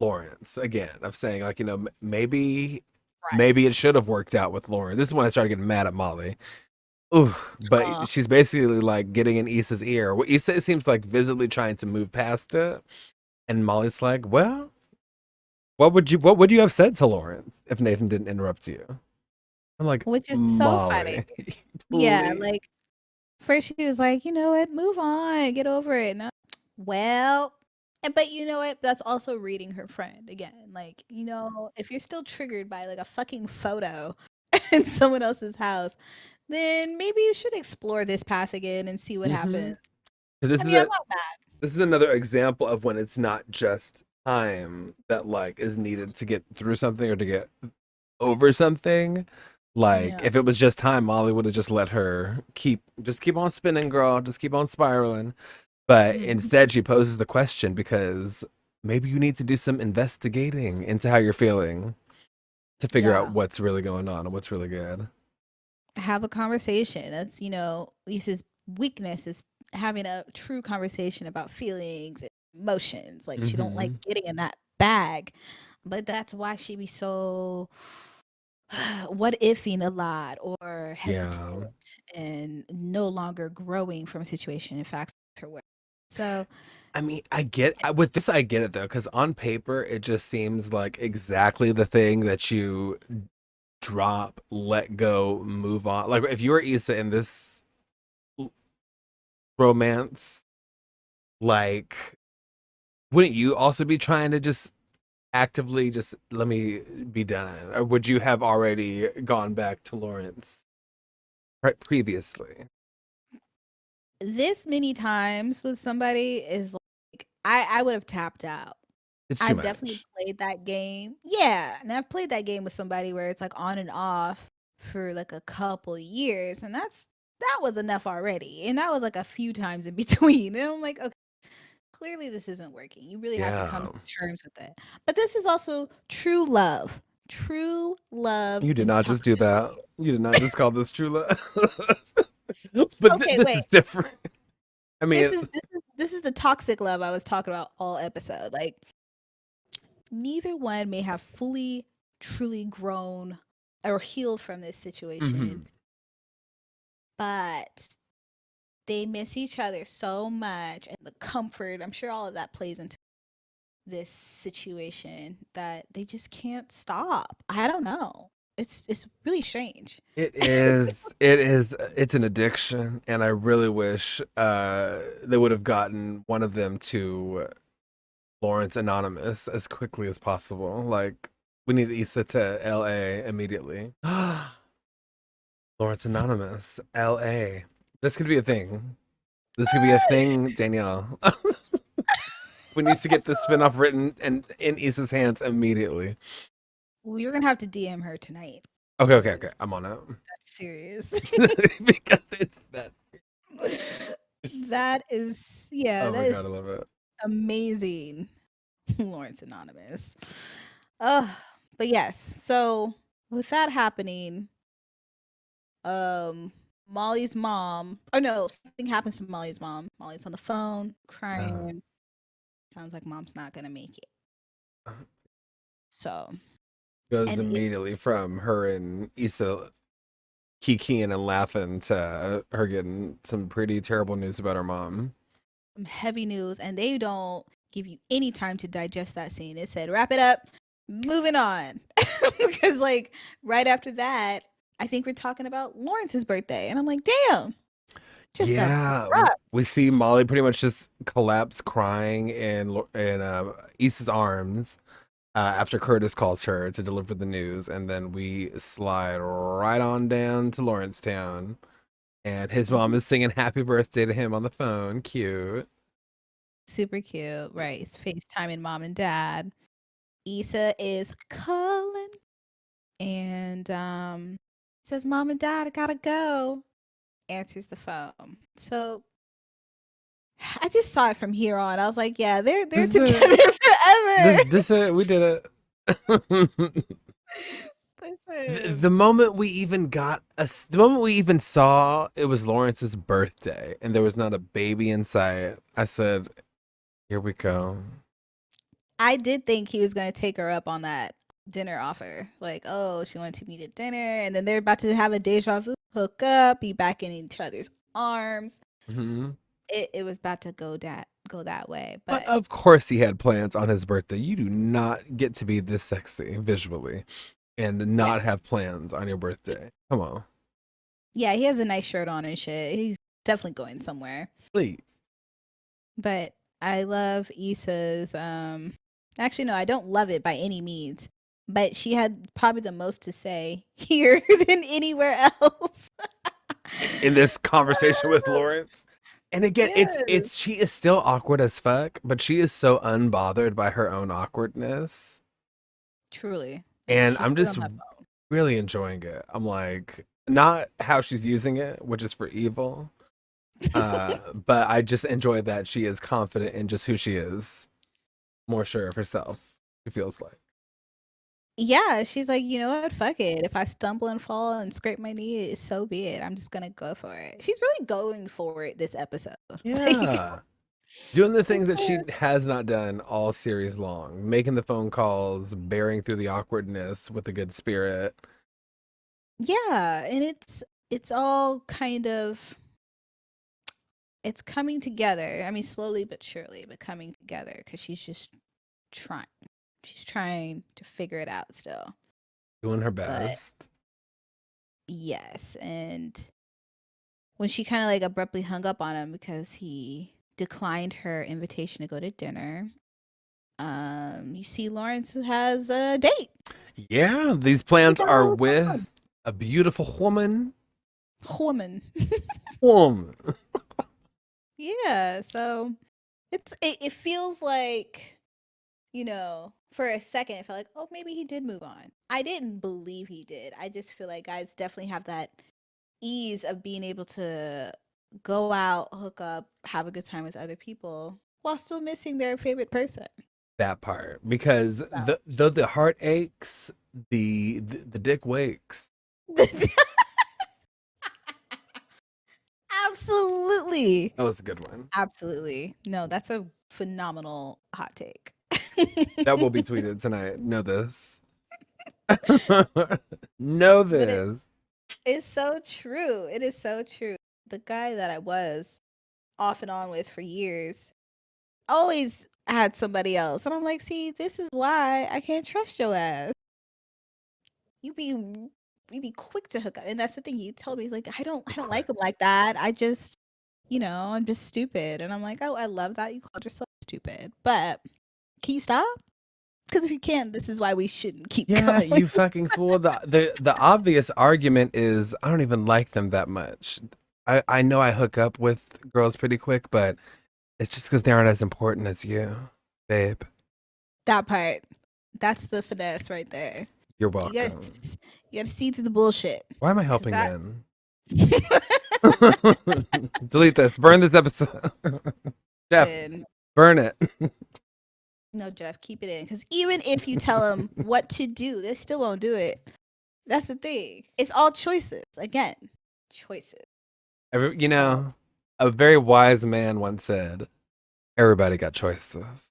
Lawrence again, of saying, like, Right. maybe it should have worked out with Lauren. This is when I started getting mad at Molly. Ooh, Uh, but she's basically like getting in Issa's ear. Well, Issa seems like visibly trying to move past it. And Molly's like, well, what would you have said to Lawrence if Nathan didn't interrupt you? I'm like, which is so funny. Molly, Yeah, please. like first she was like, you know what, move on, get over it. No, well, but you know what? That's also reading her friend again. Like, if you're still triggered by like a fucking photo in someone else's house, then maybe you should explore this path again and see what Mm-hmm. happens. Because I mean, I'm not mad. this is another example of when it's not just time that like is needed to get through something or to get over something. Like Yeah. if it was just time, Molly would have just let her keep on spinning, girl, just keep on spiraling. But Mhm. instead, she poses the question because maybe you need to do some investigating into how you're feeling to figure out Yeah. what's really going on and what's really good. Have a conversation. That's, Lisa's weakness is having a true conversation about feelings and emotions. Like she don't like Hmm. getting in that bag. But that's why she be so what ifing a lot or hesitant Yeah. and no longer growing from a situation. In fact, her way. So I mean, with this, I get it though, because on paper, it just seems like exactly the thing that you drop, let go, move on. Like if you were Issa in this romance, like, wouldn't you also be trying to just actively just let me be done, or would you have already gone back to Lawrence previously? this many times with somebody is like I would have tapped out. It's too I've definitely much. played that game. Yeah, and I've played that game with somebody where it's like on and off for like a couple years, and that was enough already. And that was like a few times in between. And I'm like, okay, clearly this isn't working. You really have to come Yeah, to terms with it. But this is also true love. True love you did in the not just do that. toxicity. You did not just call this true love. But Okay, this wait. is different. I mean, This is the toxic love I was talking about all episode. Like neither one may have fully truly grown or healed from this situation, mhm. but they miss each other so much and the comfort, I'm sure all of that plays into this situation that they just can't stop. I don't know. It's really strange. It's an addiction, and I really wish they would have gotten one of them to Lawrence Anonymous as quickly as possible. Like, we need Issa to LA immediately. Lawrence Anonymous, LA. This could be a thing. This could be a thing, Danielle. We need to get this spinoff written and in Issa's hands immediately. We're gonna have to DM her tonight Okay, okay, okay. because I'm on it. that's serious. Because it's that. That is, yeah, Oh that my god, is I love it. amazing. Lawrence Anonymous. Uh, but yes, so with that happening, um, Molly's mom. Oh no, something happens to Molly's mom. Molly's on the phone Uh, crying. Sounds like mom's not gonna make it. So, Goes and it's immediately from her and Issa kikiing and laughing to her getting some pretty terrible news about her mom. some heavy news, and they don't give you any time to digest that scene. It said, "Wrap it up, moving on," because like right after that, I think we're talking about Lawrence's birthday, and I'm like, damn, just Yeah, abrupt. we see Molly pretty much just collapse crying in Issa's arms after Curtis calls her to deliver the news, and then we slide right on down to Lawrencetown, and his mom Mhm. is singing "Happy Birthday" to him on the phone. Cute. Super cute, right? It's FaceTiming mom and dad. Issa is calling and says, "Mom and Dad, I gotta go." Answers the phone. So I just saw it from here on. I was like, yeah, they're This is it. together forever. This it. We did it. Listen, The moment we even the moment we even saw it was Lawrence's birthday and there was not a baby in sight, I said, "Here we go." I did think he was gonna take her up on that dinner offer. Like, oh, she wanted to meet at dinner, and then they're about to have a deja vu, hook up, be back in each other's arms. Hmm. It was about to go that way, But but of course, he had plans on his birthday. You do not get to be this sexy visually and right. not have plans on your birthday. Come on, Yeah, he has a nice shirt on and shit. He's definitely going somewhere. please. But I love Issa's actually no, I don't love it by any means. But she had probably the most to say here than anywhere else. In this conversation with Lawrence. And again, Yes. she is still awkward as fuck, but she is so unbothered by her own awkwardness. Truly. Like And she's I'm still just on that phone. really enjoying it. I'm like, not how she's using it, which is for evil. But I just enjoy that she is confident in just who she is, more sure of herself. It feels like. Yeah, she's like, you know what? Fuck it. If I stumble and fall and scrape my knee, so be it. I'm just gonna go for it. She's really going for it this episode. Like, Yeah. Doing the things it's that she has not done all series long, making the phone calls, bearing through the awkwardness with a good spirit. yeah, and it's all kind of it's coming together. I mean, slowly but surely, but coming together because she's just trying. She's trying to figure it out still. Doing her But best. yes, and when she kind of like abruptly hung up on him because he declined her invitation to go to dinner, you see Lawrence has a date. Yeah, these He plans got a are little with something. a beautiful woman. Woman. Woman. Yeah, so it feels like, for a second, it felt like, oh, maybe he did move on. I didn't believe he did. I just feel like guys definitely have that ease of being able to go out, hook up, have a good time with other people while still missing their favorite person. That part. Because though the heart aches, the dick wakes. Absolutely. That was a good one. Absolutely. No, that's a phenomenal hot take. That will be tweeted tonight. Know this. Know But it this. is so true. It is so true. The guy that I was off and on with for years always had somebody else. And I'm like, see, this is why I can't trust your ass. You be you be quick to hook up. And that's the thing. He told me, like, I don't like him like that. I just, I'm just stupid. And I'm like, oh, I love that you called yourself stupid. But can you stop? Because if you can't, this is why we shouldn't keep Yeah, going. you fucking fool. The obvious argument is I don't even like them that much. I know I hook up with girls pretty quick, but it's just because they aren't as important as you, babe. That part. That's the finesse right there. You're You gotta welcome. you gotta see through the bullshit. Why am I Cause helping that men? Delete this. Burn this episode. Jeff, Listen, burn it. no, Jeff, keep it in. Because even if you tell them what to do, they still won't do it. That's the thing. It's all choices. Again, choices. You Oh, know, a very wise man once said, "Everybody got choices."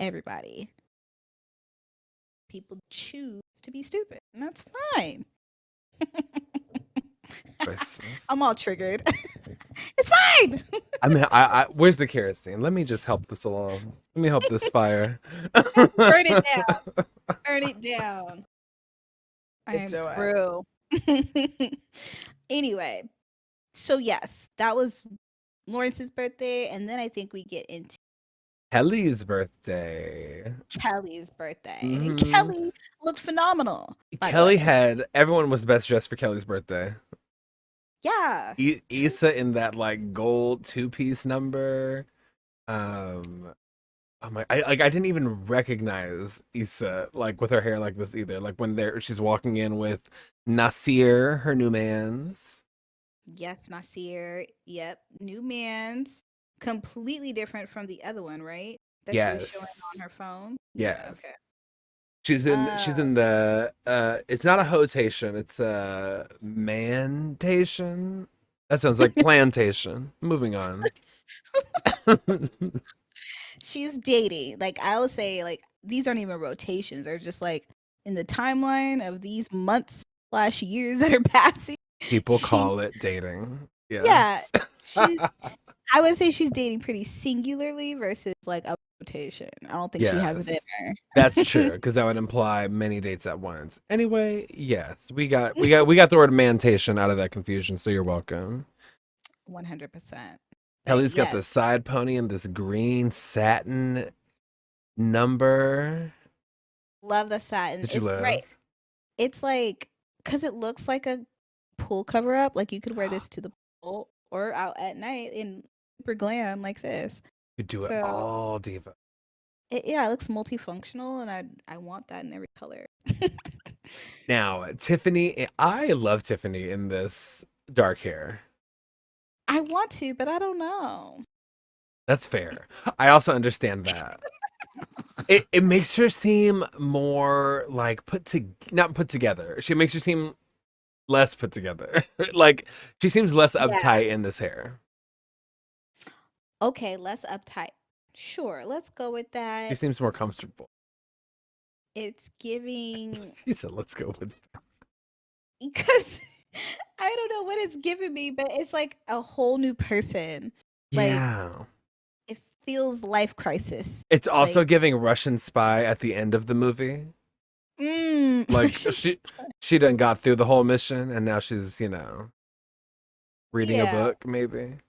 everybody. People choose to be stupid, and that's fine. Choices. I'm all triggered. It's fine. I mean, where's the kerosene? Let me just help this along. Let me help this fire. Burn it down. Burn it down. I am Do it. through. Anyway, so yes, that was Lawrence's birthday, and then I think we get into Kelly's birthday. Kelly's birthday. And Hmm. Kelly looked phenomenal, by the Kelly way. had everyone was best dressed for Kelly's birthday. Yeah. She Issa in that like gold two-piece number. Um, oh my, I didn't even recognize Issa like with her hair like this either. Like when she's walking in with Nasir, her new man's. yes, Nasir. Yep. New man's completely different from the other one, right? That she was showing on Yes, her phone. Yeah, yes. okay. She's in the it's not a hotation, it's a mantation. That sounds like plantation. Moving on. She's dating. Like I would say, like these aren't even rotations. They're just like in the timeline of these months slash years that are passing. People She, call it dating. yeah, Yes. she's. I would say she's dating pretty singularly versus like a rotation. I don't think she has it in Yes. That's her. true because that would imply many dates at once. Anyway, yes, we got the word mantation out of that confusion, so you're welcome. 100%. But Kelly's got yes, the side pony and this green satin number. love the satin. Did you It's right. love? It's like because it looks like a pool cover up. Like you could wear this to the pool or out at night in super glam like this. You do it So all, diva. yeah, it looks multifunctional, and I want that in every color. Now, Tiffany, I love Tiffany in this dark hair. I want to, but I don't know. That's fair. I also understand that. It makes her seem more like not put together. She makes her seem less put together. Like she seems less Yeah. uptight in this hair. Okay, less uptight. Sure, let's go with She that. seems more comfortable. It's giving She said, "Let's go with." because I don't know what it's giving me, but it's like a whole new person. Like Yeah. it feels life crisis. It's also Like giving Russian spy at the end of the movie. Like Russian she done got through the whole mission and now she's, reading a yeah. book maybe.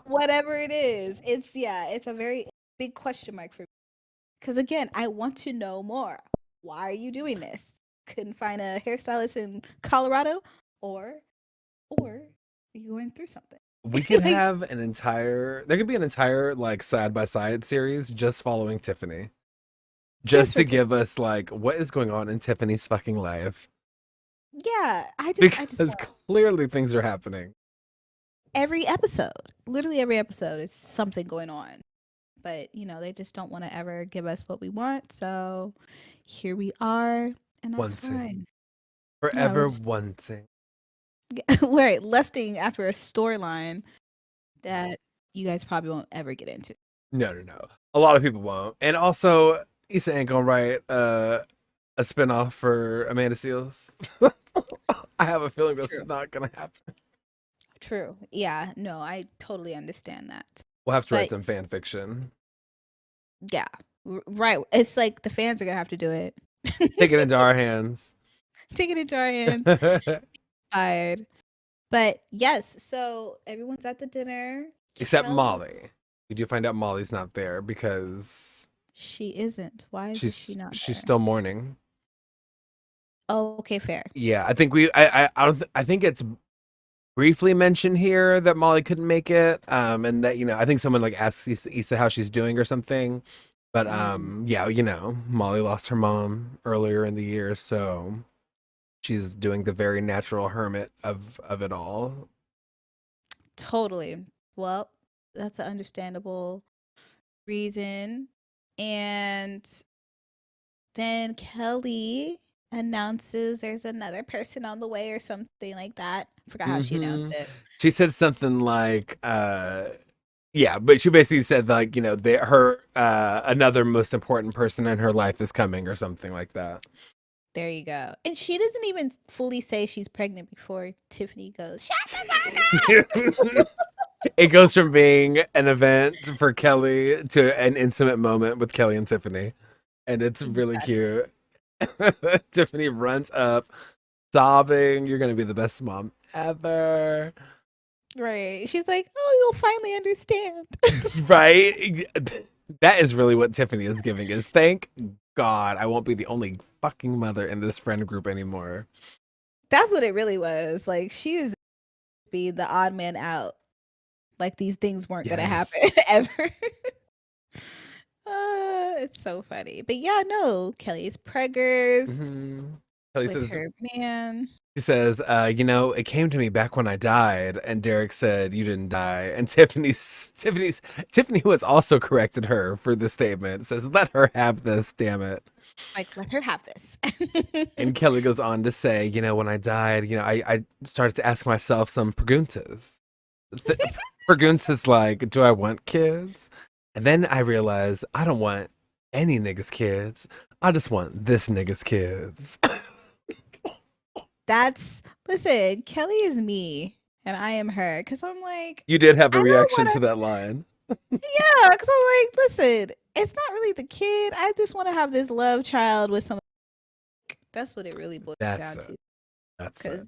Whatever it is, it's yeah, it's a very big question mark for me. Because again, I want to know more. Why are you doing this? Couldn't find a hairstylist in Colorado, or or you going through something? We could Like have there could be an entire like side by side series just following Tiffany. just Just for to give us like what is going on in Tiffany's fucking life. yeah, I just Because want clearly things are happening. every episode. Literally every episode is something going on. But they just don't want to ever give us what we want. So here we are, and that's Wanting. fine. Yeah, we're Forever just wanting. we're lusting after a storyline that you guys probably won't ever get into. No, no, no. A lot of people won't. And also, Issa ain't gonna write a spinoff for Amanda Seals. I have a feeling this is True. not gonna happen. True. Yeah, no, I totally understand that. We'll have to write But some fan fiction. yeah, right. It's like the fans are gonna have to do it. Take it into our hands. Take it into our hands. Fired. But yes, so everyone's at the dinner. Except Kelly, Molly. We do find out Molly's not there because she isn't. Why isn't she she's not she's there? still mourning. Oh, okay, fair. Yeah, I think I don't I think it's briefly mentioned here that Molly couldn't make it. And that I think someone like asks Issa how she's doing or something. But Mm, yeah, Molly lost her mom earlier in the year, so she's doing the very natural hermit of it all. totally. Well, that's an understandable reason. And then Kelly. announces there's another person on the way or something like that. Forgot how she announced Hmm. it. She said something like, yeah, but she basically said like, her another most important person in her life is coming or something like that. There you go. And she doesn't even fully say she's pregnant before Tiffany goes, "Shut the fuck up." It goes from being an event for Kelly to an intimate moment with Kelly and Tiffany, and it's really Exactly. cute. Tiffany runs up, sobbing. You're gonna be the best mom ever, Right. She's like, "Oh, you'll finally understand." right? That is really what Tiffany is giving. Is thank God I won't be the only fucking mother in this friend group anymore. That's what it really was. Like she was being the odd man out. Like these things weren't gonna happen Yes. ever. It's so funny. But yeah, no, Kelly's preggers Hmm. Kelly with says her man. She says, it came to me back when I died, and Derek said, you didn't die. And Tiffany, who has also corrected her for this statement, says, let her have this, damn it. Like, let her have this. And Kelly goes on to say, when I died, I started to ask myself some preguntas. Th- Preguntas like, do I want kids? And then I realized I don't want any niggas' kids. I just want this nigga's kids. That's listen, Kelly is me and I am her. Cause I'm like, You did have a I don't reaction wanna to that line. yeah, cause I'm like, listen, it's not really the kid. I just wanna have this love child with some that's what it really boils That's down it. to. That's it. Cause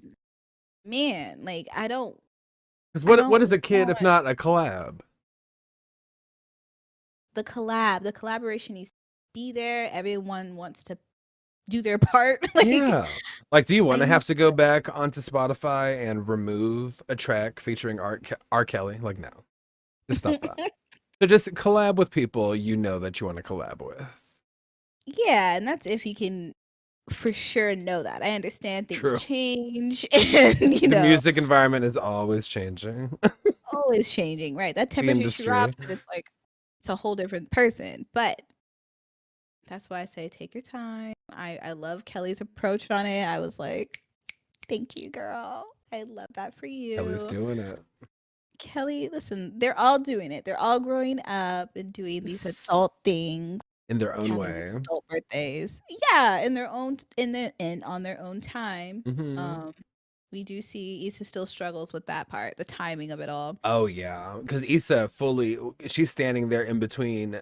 man, like Because I what don't is a kid if want not a collab? the collaboration needs to be there. Everyone wants to do their part. Like Yeah. Like, do you want I to need have to go back onto Spotify and remove a track featuring R. Kelly? Like, no. Just stop that. So just collab with people you know that you want to collab with. yeah, and that's if you can for sure know that. I understand things True. change and The music environment is always changing. always changing, right? That The temperature industry. drops and it's like it's a whole different person. But that's why I say take your time. I love Kelly's approach on it. I was like, thank you, girl. I love that for Kelly's you. doing it. Kelly, listen, they're all doing it. They're all growing up and doing these adult things, In their own having these way. adult birthdays. Yeah, in their own in on their own time. Hmm. Um, we do see Issa still struggles with that part, the timing of it all. Oh, yeah. Because Issa she's standing there in between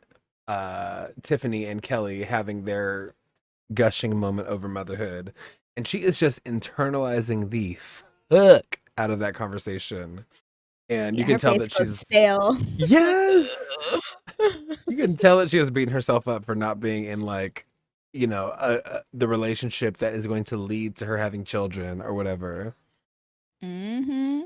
Tiffany and Kelly having their gushing moment over motherhood. And she is just internalizing the fuck out of that conversation. And you Yeah, can her tell face that goes she's, stale. She's like, yes, ugh. you can tell that she has beaten herself up for not being in like, the relationship that is going to lead to her having children or whatever. Mm-hmm.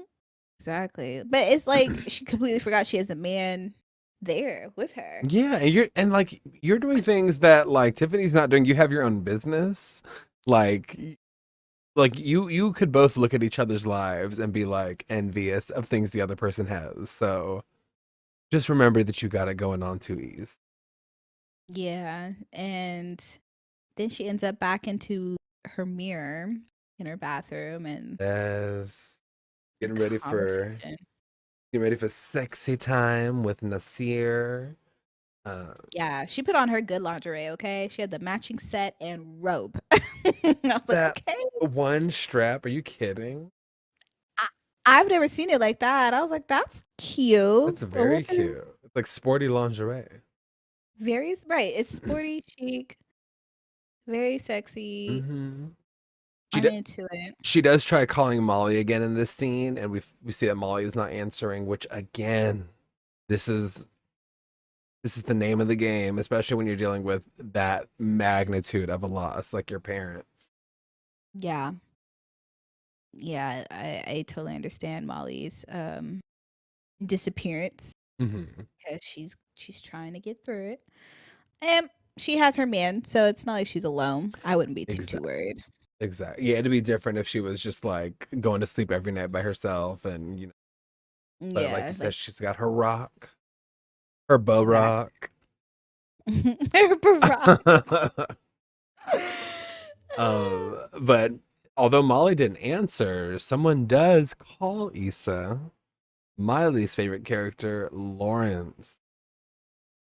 Exactly. But it's like she completely forgot she has a man there with her. Yeah, and you're doing things that like Tiffany's not doing. You have your own business. Like you could both look at each other's lives and be like envious of things the other person has. So just remember that you got it going on too ease. Yeah. And then she ends up back into her mirror in her bathroom and Yes. the Getting ready for conversation. getting ready for sexy time with Nasir. Uh, Yeah, she put on her good lingerie, okay? She had the matching set and robe. I was like, that okay. one strap, are you kidding? I, I've never seen it like that. I was like, that's cute. That's A very woman cute. It's like sporty lingerie. very right. It's sporty, chic, very sexy. Hmm. She I'm do, into it. she does try calling Molly again in this scene, and we see that Molly is not answering. Which again, this is this is the name of the game, especially when you're dealing with that magnitude of a loss, like your parent. Yeah. Yeah, I totally understand Molly's disappearance Hmm. because she's trying to get through it. And she has her man, so it's not like she's alone. I wouldn't be too Exactly. worried. Exactly. Yeah, it'd be different if she was just like going to sleep every night by herself, and but like you Yeah, said, like she's got her rock, her bow exactly. rock. Her Barack. But although Molly didn't answer, someone does call Issa, Miley's favorite character, Lawrence.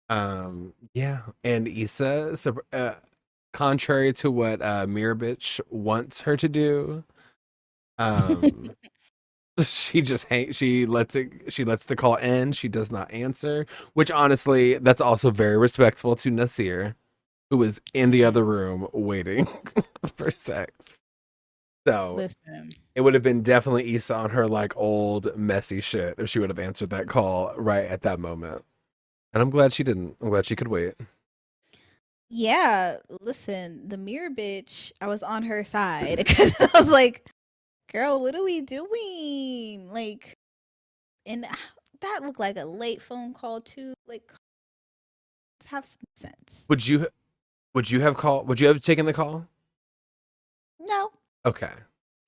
Yeah, and Issa, contrary to what Mirabitch wants her to do, um, she lets the call end. She does not answer, which honestly, that's also very respectful to Nasir, who was in the other room waiting for sex. So Listen. it would have been definitely Issa on her like old messy shit if she would have answered that call right at that moment. And I'm glad she didn't. I'm glad she could wait. Yeah, listen, the mirror bitch, I was on her side because I was like, girl, what are we doing? Like, and that looked like a late phone call too. Like, let's have some sense. Would you would you have taken the call? No, Okay.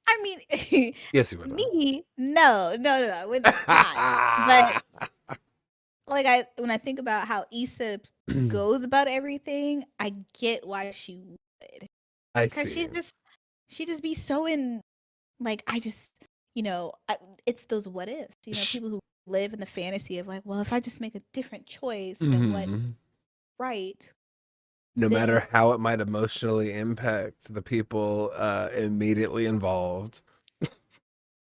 I mean, Yes, you would have. me, no, I would not. But like, when I think about how Issa goes about everything, I get why she would, I because see. she just be so in. Like, I just, it's those what ifs, Sh- people who live in the fantasy of like, well, if I just make a different choice than what mhm. right, No then matter how it might emotionally impact the people immediately involved.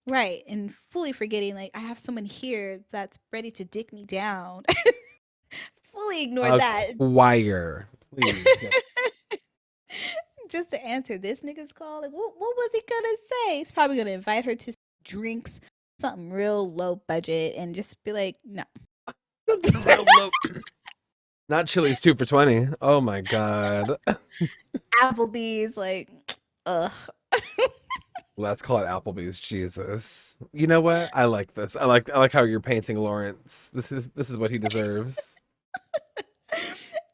right, and fully forgetting like I have someone here that's ready to dick me down. Fully ignore A that. choir, please. Just to answer this nigga's call. Like, what was he gonna say? He's probably gonna invite her to drinks, something real low budget, and just be like, no. Something real low. Not Chili's 2 for $20. Oh my god. Applebee's, like, ugh. Let's call it Applebee's. Jesus. You know what? I like this. I like how you're painting Lawrence. This is what he deserves.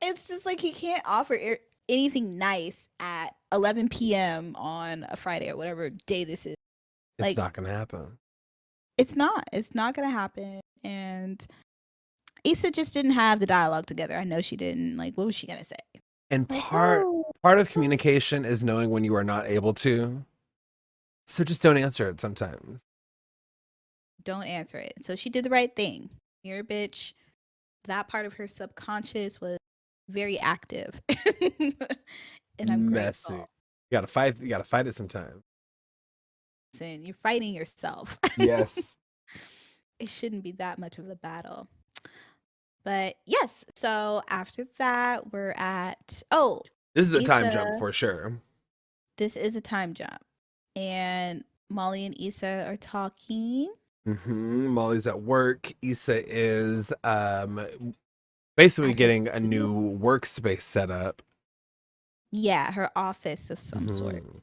It's just like he can't offer anything nice at 11 p.m. on a Friday or whatever day this is. It's Like, not gonna happen. it's not. It's not going to happen. And Issa just didn't have the dialogue together. I know she didn't. Like, what was she going to say? And Like, part of communication is knowing when you are not able to. So just don't answer it sometimes. don't answer it. So she did the right thing. You're a bitch. That part of her subconscious was very active. And I'm Messy. grateful. You gotta fight it sometimes. Listen, you're fighting yourself. Yes. It shouldn't be that much of a battle. But yes, so after that, we're at, oh, This is a time jump Issa. for sure. This is a time jump. And Molly and Issa are talking. Molly's at work. Issa is basically At her getting a new studio. workspace set up. Yeah, her office of some sort. Mhm.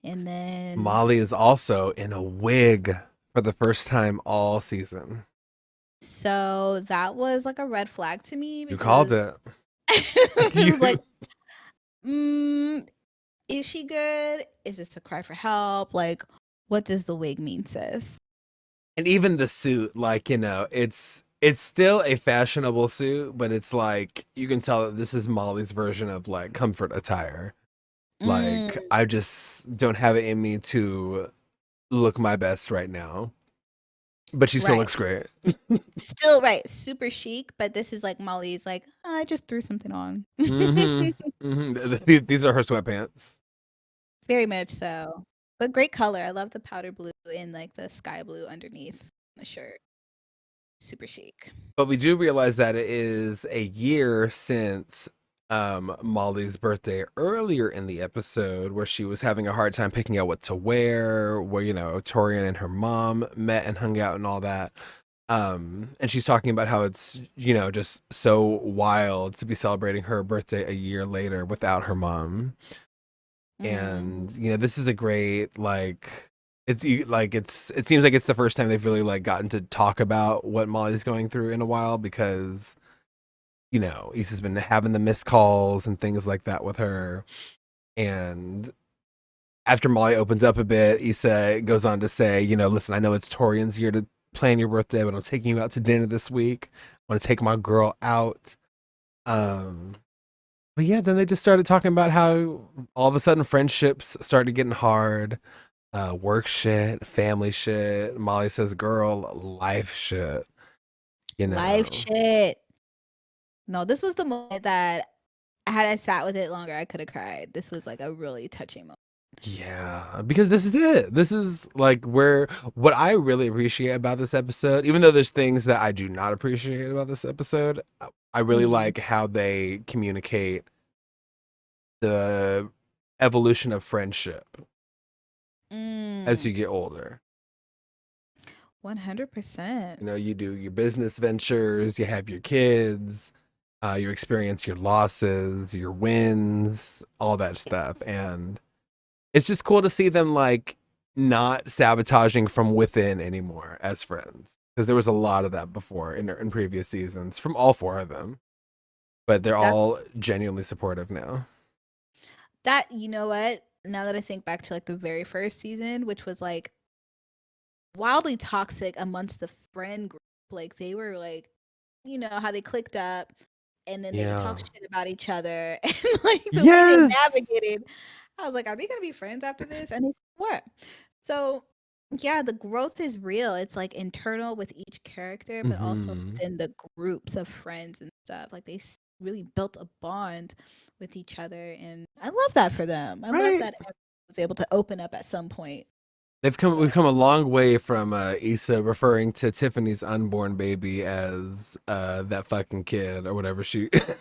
And then, Molly is also in a wig for the first time all season. so that was like a red flag to me You called because it. it was You like, is she good? Is this a cry for help? Like, what does the wig mean, sis? and even the suit, like, it's still a fashionable suit, but it's like you can tell that this is Molly's version of like comfort attire. Mm, Like I just don't have it in me to look my best right now. But she still right. looks great. Still right, super chic, but this is like Molly's like, "Oh, I just threw something on." These are her sweatpants. Very much so. But great color. I love the powder blue and like the sky blue underneath the shirt. Super chic. But we do realize that it is a year since Molly's birthday earlier in the episode where she was having a hard time picking out what to wear, where, Torian and her mom met and hung out and all that. And she's talking about how it's, just so wild to be celebrating her birthday a year later without her mom. Mm, And, this is a great, like, it seems like it's the first time they've really like gotten to talk about what Molly's going through in a while because, Issa's been having the missed calls and things like that with her. And after Molly opens up a bit, Issa goes on to say, listen, I know it's Torian's year to plan your birthday, but I'm taking you out to dinner this week. I want to take my girl out. Um, But yeah, then they just started talking about how all of a sudden friendships started getting hard. Work shit, family shit. Molly says, girl, life shit, you Life know. shit. No, this was the moment that had I sat with it longer, I could have cried. This was like a really touching moment. Yeah, because this is it. This is like where what I really appreciate about this episode, even though there's things that I do not appreciate about this episode, I really Mm. like how they communicate the evolution of friendship as Mm. you get older. 100%. You know, you do your business ventures, you have your kids, you experience your losses, your wins, all that stuff. And it's just cool to see them like not sabotaging from within anymore as friends. Because there was a lot of that before in previous seasons from all four of them. But they're That all genuinely supportive now. that you know what? Now that I think back to like the very first season, which was like wildly toxic amongst the friend group. Like they were like, you know, how they clicked up and then they would talk Yeah. shit about each other and like the way they Yes. navigated. I was like, are they gonna be friends after this? And they said, what? So yeah, the growth is real. It's like internal with each character, but also Hmm. within the groups of friends and stuff. Like they really built a bond with each other, and I love that for them. I love Right. that everyone was able to open up at some point. We've So come a long way from Issa referring to Tiffany's unborn baby as that fucking kid or whatever she said.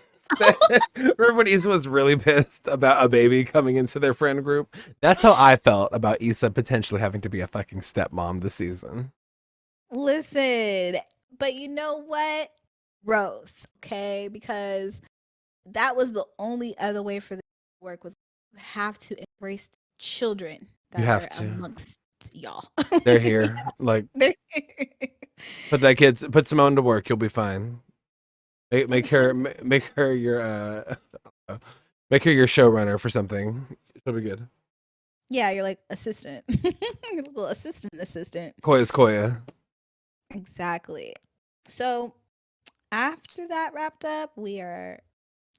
Remember when Issa was really pissed about a baby coming into their friend group? That's how I felt about Issa potentially having to be a fucking stepmom this season. listen, but you know what? Growth, okay? Because that was the only other way for this to work with you have to embrace children You that have are to. amongst y'all. They're here. Like They're- put Simone to work. You'll be fine. Make her your make her your showrunner for something. She'll be good. yeah, you're like assistant. Your little assistant. Koya's Koya. Exactly. So after that wrapped up, we are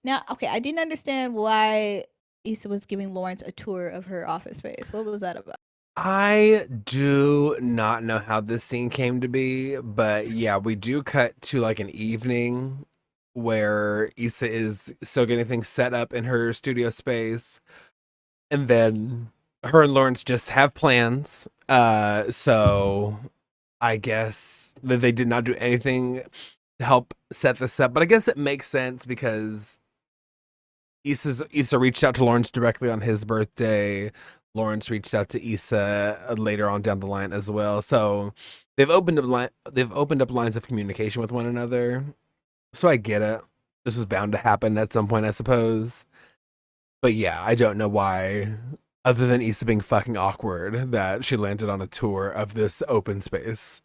now okay. I didn't understand why Issa was giving Lawrence a tour of her office space. What was that about? I do not know how this scene came to be, but yeah, we do cut to like an evening where Issa is still getting things set up in her studio space, and then her and Lawrence just have plans. So I guess that they did not do anything to help set this up, but I guess it makes sense because Issa reached out to Lawrence directly on his birthday. Lawrence reached out to Issa later on down the line as well. So they've opened up lines of communication with one another. So I get it. This was bound to happen at some point, I suppose. But yeah, I don't know why, other than Issa being fucking awkward, that she landed on a tour of this open space.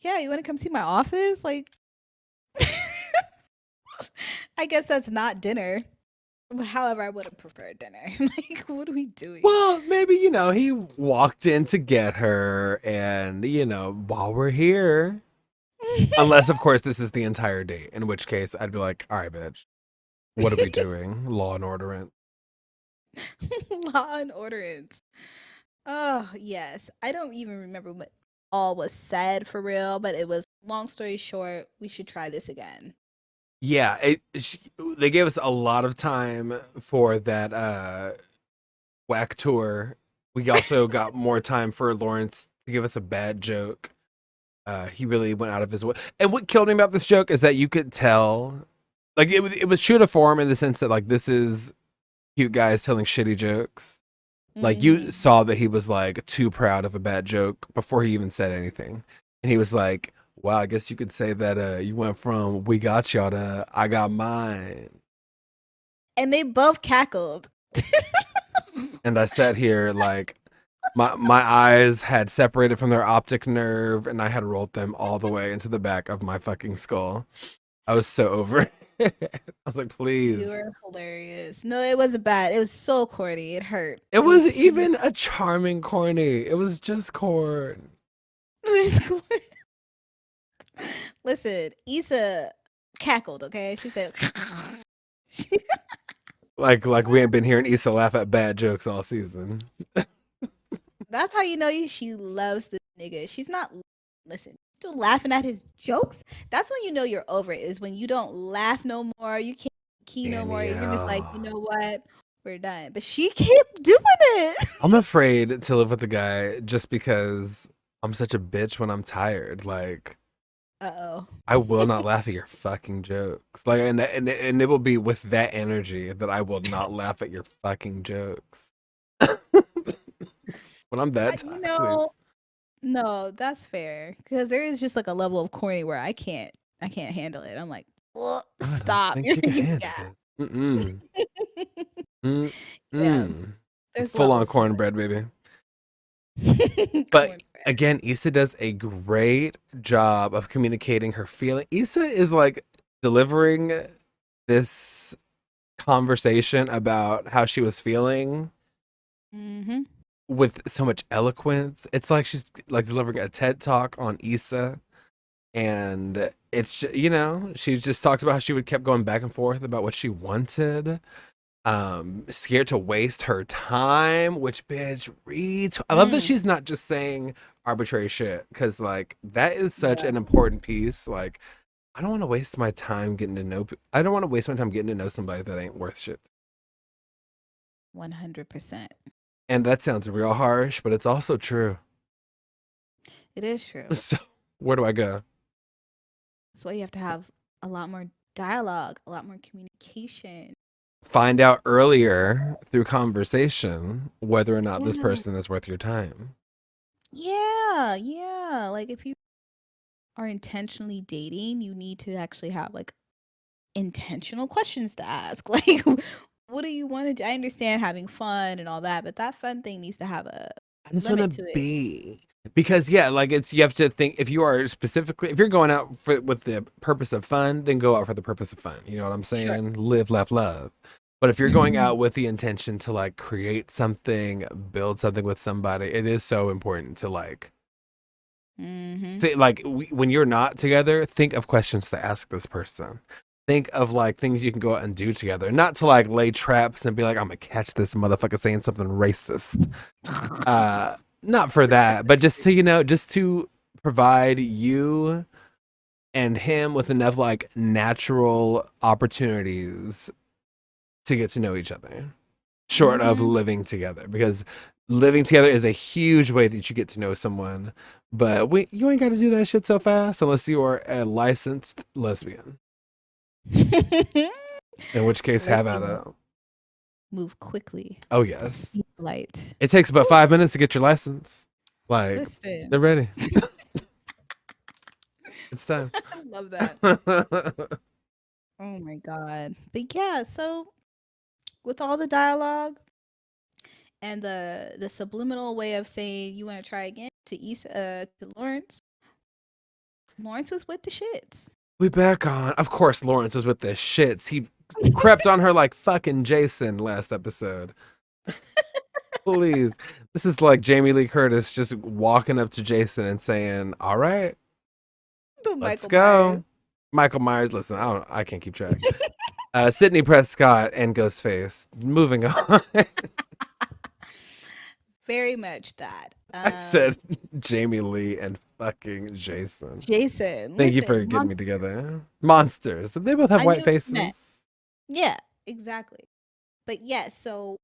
Yeah, you want to come see my office? Like, I guess that's not dinner. However, I would have preferred dinner. Like, what are we doing? Well, maybe, he walked in to get her, and, while we're here, unless, of course, this is the entire date, in which case I'd be like, all right, bitch, what are we doing? Law and order it. Law and Orderance. Oh, yes. I don't even remember what all was said for real, but it was long story short, we should try this again. Yeah, they gave us a lot of time for that whack tour. We also got more time for Lawrence to give us a bad joke. He really went out of his way. And what killed me about this joke is that you could tell, like it was true to form in the sense that like this is cute guys telling shitty jokes. Like you Mm-hmm. saw that he was like too proud of a bad joke before he even said anything, and he was like, "Wow, I guess you could say that you went from we got y'all to I got mine." And they both cackled. And I sat here like my eyes had separated from their optic nerve, and I had rolled them all the way into the back of my fucking skull. I was so over it. I was like, You please. were hilarious. No, it wasn't bad. It was so corny. It hurt. It It was wasn't super. even a charming corny. It was just corn. Listen, Issa cackled, okay? She said, Like we ain't been hearing Issa laugh at bad jokes all season. That's how you know she loves the nigga. She's not listen. Still laughing at his jokes. That's when you know you're over it. Is when you don't laugh no more. You can't key no more. You're just like, you Danielle. know what? We're done. But she kept doing it. I'm afraid to live with a guy just because I'm such a bitch when I'm tired. Like Uh oh. I will not laugh at your fucking jokes. Like and it will be with that energy that I will not laugh at your fucking jokes. When I'm that You tired, know, please. no, that's fair. Because there is just like a level of corny where I can't handle it. I'm like, "Ugh, I don't stop. think You're you can making me handle gag. it. Mm-mm. Yeah, Mm-mm. there's Full on levels to cornbread, baby. it. But Cornbread. again, Issa does a great job of communicating her feeling. Issa is like delivering this conversation about how she was feeling Mm-hmm. with so much eloquence. It's like she's like delivering a TED talk on Issa, and it's she just talks about how she would kept going back and forth about what she wanted. Scared to waste her time, which bitch reads. I love that Mm. she's not just saying arbitrary shit because like that is such Yeah. an important piece. Like I don't want to waste my time getting to know. I don't want to waste my time getting to know somebody that ain't worth shit. 100%. And that sounds real harsh, but it's also true. It is true. So where do I go? That's why you have to have a lot more dialogue, a lot more communication. Find out earlier through conversation whether or not this Yeah. person is worth your time. Yeah. Yeah. Like if you are intentionally dating, you need to actually have like intentional questions to ask. Like, what do you want to do? I understand having fun and all that, but that fun thing needs to have a I just want limit to to it. be because yeah, like it's you have to think if you are specifically if you're going out for with the purpose of fun, then go out for the purpose of fun. You know what I'm Sure. saying? Live, laugh, love. But if you're going out with the intention to like create something, build something with somebody, it is so important to like Mm-hmm. when you're not together, think of questions to ask this person. Think of like things you can go out and do together, not to like lay traps and be like, I'm gonna catch this motherfucker saying something racist. Not for that, but just so you know, just to provide you and him with enough like natural opportunities to get to know each other, short of Mm-hmm. living together, because living together is a huge way that you get to know someone. But you ain't got to do that shit so fast unless you are a licensed lesbian, in which case, have at Lesbians it. move quickly. Oh The yes, speed of light. it takes about 5 minutes to get your license. Like they're Listen, ready. It's time. I love that. Oh my god. But yeah, so with all the dialogue and the subliminal way of saying you want to try again to Issa, to Lawrence, Lawrence was with the shits. We back on. Of course, Lawrence was with the shits. He crept on her like fucking Jason last episode. Please. This is like Jamie Lee Curtis just walking up to Jason and saying, "All right, The let's Michael Myers. go." Michael Myers, listen, I can't keep track. Sidney Prescott and Ghostface. Moving on. Very much that. I said Jamie Lee and fucking Jason. Jason, Thank you for listen, getting me together. Monsters. They both have I knew white what you meant. faces. Yeah, exactly. But yes, so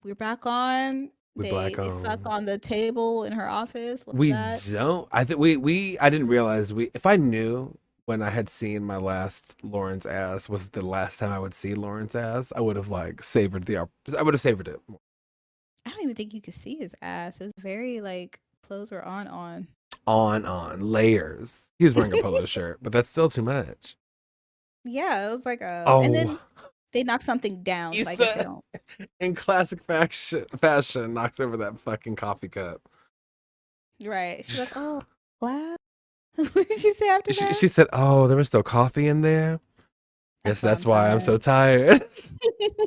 we're back on. We black They fuck on. on the table in her office. Love We that. don't. I think we. I didn't realize we. If I knew when I had seen my last Lawrence ass was the last time I would see Lawrence ass, I would have like savored the. I would have savored it. I don't even think you could see his ass. It was very like clothes were on. On layers. He was wearing a polo shirt, but that's still too much. Yeah, it was like and Oh, then they knocked something down, so I guess they Issa don't. in classic fashion knocks over that fucking coffee cup. Right. She's like, oh, glass. What did she say after that? She said, "Oh, there was still coffee in there. Guess That's why I'm that's why I'm tired. so tired."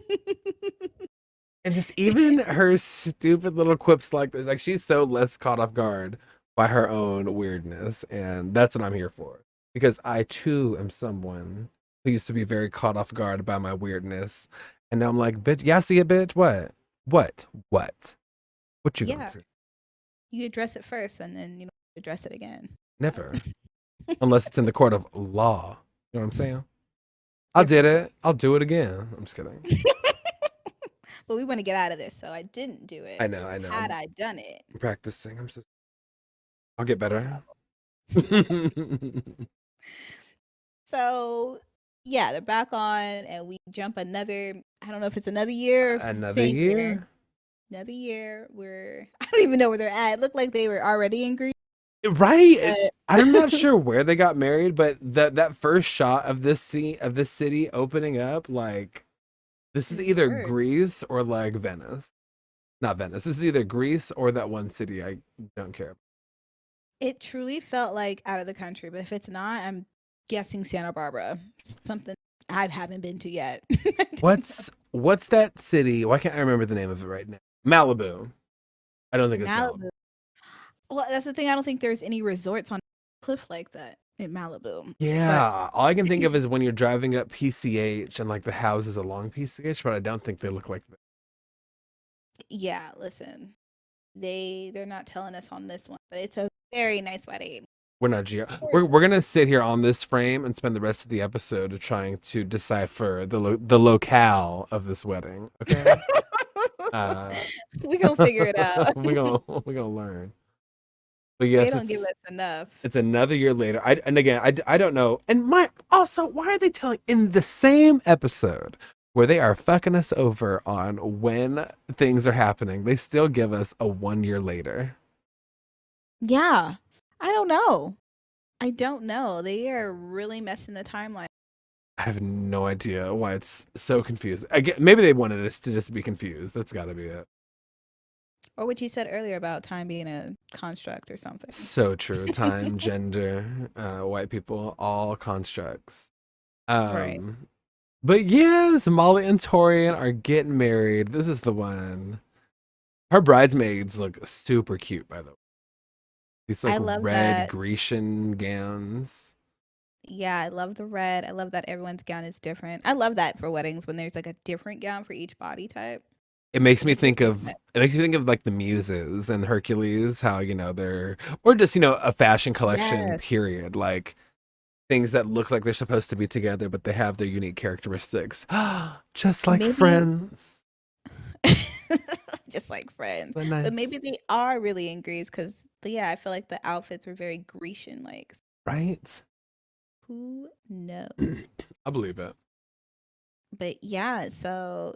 And just even her stupid little quips like this, like she's so less caught off guard by her own weirdness, and that's what I'm here for. Because I too am someone who used to be very caught off guard by my weirdness, And now I'm like, bitch, y'all see it, bitch? What? What? What? What you gonna Yeah, do? you address it first, and then address it again. Never. Unless it's in the court of law. You know what I'm saying? I did Different story. it. I'll do it again. I'm just kidding. But we want to get out of this, so I didn't do I it. know, I know. Had I done it, I'm practicing. I'll get no better. problem. So yeah, they're back on, and we jump another. I don't know if it's another year or if it's the Another same year. year. Another year where I don't even know where they're at. It looked like they were already in Greece, Right. but I'm not sure where they got married, but that first shot of this scene of this city opening up, like this is it's either work. Greece or like Venice. Not Venice. This is either Greece or that one city I don't care. It truly felt like out of the country, but if it's not, I'm guessing Santa Barbara, something I haven't been to yet. I don't know. What's that city? Why can't I remember the name of it right now? Malibu. I don't think it's Malibu. Malibu. Well, that's the thing. I don't think there's any resorts on a cliff like that in Malibu. But Yeah, all I can think of is when you're driving up PCH and like the houses along PCH, but I don't think they look like that. yeah, listen, they're not telling us on this one, but it's a very nice wedding. We're not geo. Gorgeous. We're gonna sit here on this frame and spend the rest of the episode trying to decipher the locale of this wedding. Okay, uh, We gonna figure it out. we gonna learn. But They yes, don't give us enough. it's another year later. And again, I don't know. And my also, why are they telling in the same episode where they are fucking us over on when things are happening? They still give us a 1 year later. Yeah, I don't know. I don't know. They are really messing the timeline. I have no idea why it's so confused. I get, maybe they wanted us to just be confused. That's got to be it. Or what you said earlier about time being a construct or something. So true. Time, gender, white people, all constructs. Right. Um, but yes, Molly and Torian are getting married. This is the one. Her bridesmaids look super cute, by the way. These like I love red that. Grecian gowns. Yeah, I love the red. I love that everyone's gown is different. I love that for weddings when there's like a different gown for each body type. It really makes sense. It makes me think of like the Muses and Hercules, how they're or just a fashion collection Yes. period, like things that look like they're supposed to be together, but they have their unique characteristics. Just like Maybe Friends. just like friends. So But maybe nice. they are really in Greece because yeah, I feel like the outfits were very Grecian like. Right? Who knows? I believe it. But yeah, so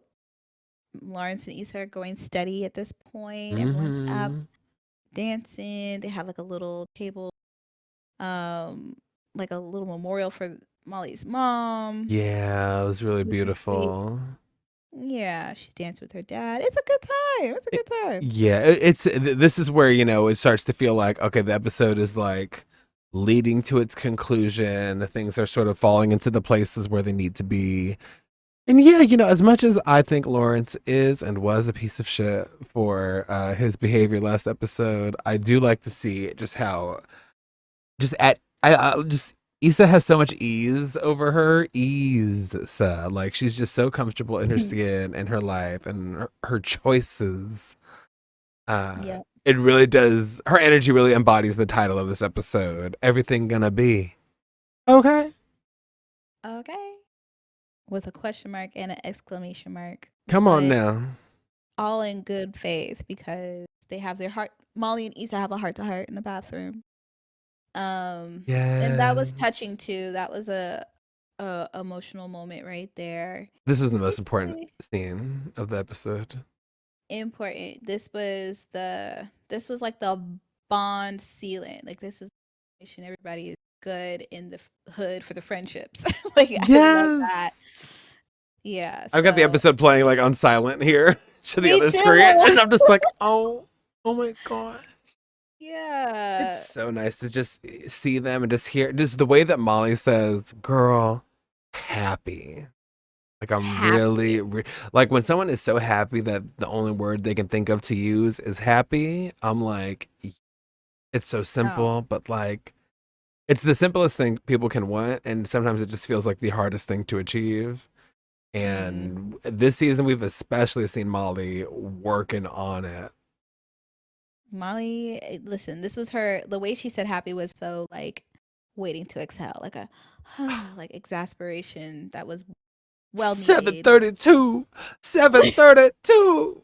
Lawrence and Issa are going steady at this point. Everyone's up Hmm. dancing. They have like a little table, um, like a little memorial for Molly's mom, Yeah, it was really which is sweet. beautiful. Yeah, she danced with her dad. It's a good time. It's a It, good time. yeah, this is where it starts to feel like okay, the episode is like leading to its conclusion. The things are sort of falling into the places where they need to be. And yeah, as much as I think Lawrence is and was a piece of shit for his behavior last episode, I do like to see just how just at I just Issa has so much ease over her. Ease, like she's just so comfortable in her skin and her life and her choices. Yeah. It really does. Her energy really embodies the title of this episode. Everything gonna be okay. Okay. With a question mark and an exclamation mark, Come on but now. all in good faith because they have their heart. Molly and Issa have a heart to heart in the bathroom. And that was touching Yes. too. That was a emotional moment right there. This is the most important Basically, scene of the episode. important. This was like the bond sealant. Like this is everybody is good in the hood for the friendships. Like I love that. Yes. Yeah. I've got the So episode playing like on silent here to the me other screen, too. and I'm just like, oh my god. It's Yeah. so nice to just see them and just hear just the way that Molly says, "Girl, happy." Like I'm Happy. like when someone is so happy that the only word they can think of to use is happy. I'm like, it's so No. simple, but like it's the simplest thing people can want, and sometimes it just feels like the hardest thing to achieve. Mm. And this season, we've especially seen Molly working on it. Molly, listen, this was her. The way she said happy was so like waiting to exhale, like a like exasperation that was well needed. 7:32, 7:32.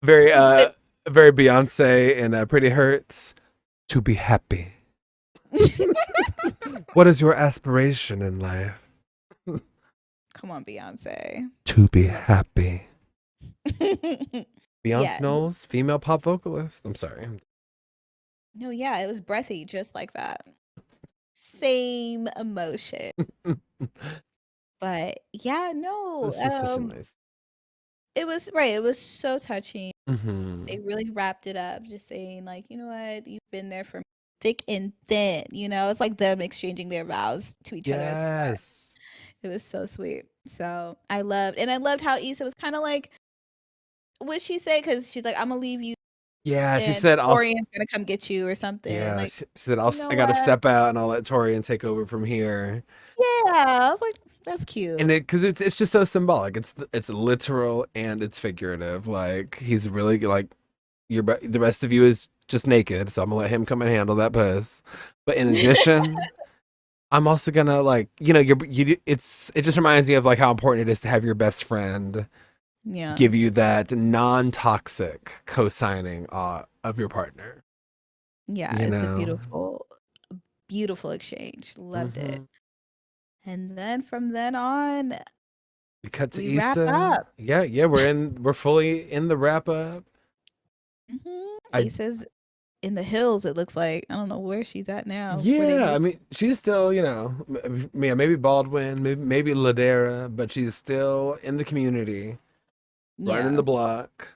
Very But very Beyonce and Pretty Hurts. To be happy. What is your aspiration in life? come on, Beyonce. To be happy. Beyonce Yeah, Knowles, female pop vocalist. I'm sorry. no, yeah, it was breathy, just like that. Same emotion, but yeah, no, This was such a nice. it was right. It was so touching. Hmm. They really wrapped it up, just saying like, you know what, you've been there for me, thick and thin. You know, it's like them exchanging their vows to each other as Yes. it was so sweet. So I loved how Issa was kind of like, what she say? Because she's like, I'm gonna leave you, Yeah, she and said I'll. Torian's gonna come get you or something. Yeah, Like, she said you know I got to what? step out and I'll let Torian take over from here. Yeah, I was like, that's And cute. because it's just so symbolic. It's literal and it's figurative. Like he's really like the rest of you is just naked, so I'm gonna let him come and handle that puss. But in addition, I'm also gonna like it just reminds me of like how important it is to have your best friend Yeah, give you that non-toxic co-signing of your partner. yeah, You it's a know. beautiful exchange. Loved it. Hmm. And then from then on, We cut to we wrap Issa. up. Yeah, yeah, we're fully in the wrap up. I Issa's in the hills. It looks like I don't know where she's at now. Where they Yeah, I moved. mean, she's still, yeah, maybe Baldwin, maybe Ladera, but she's still in the community, running Yeah, the block.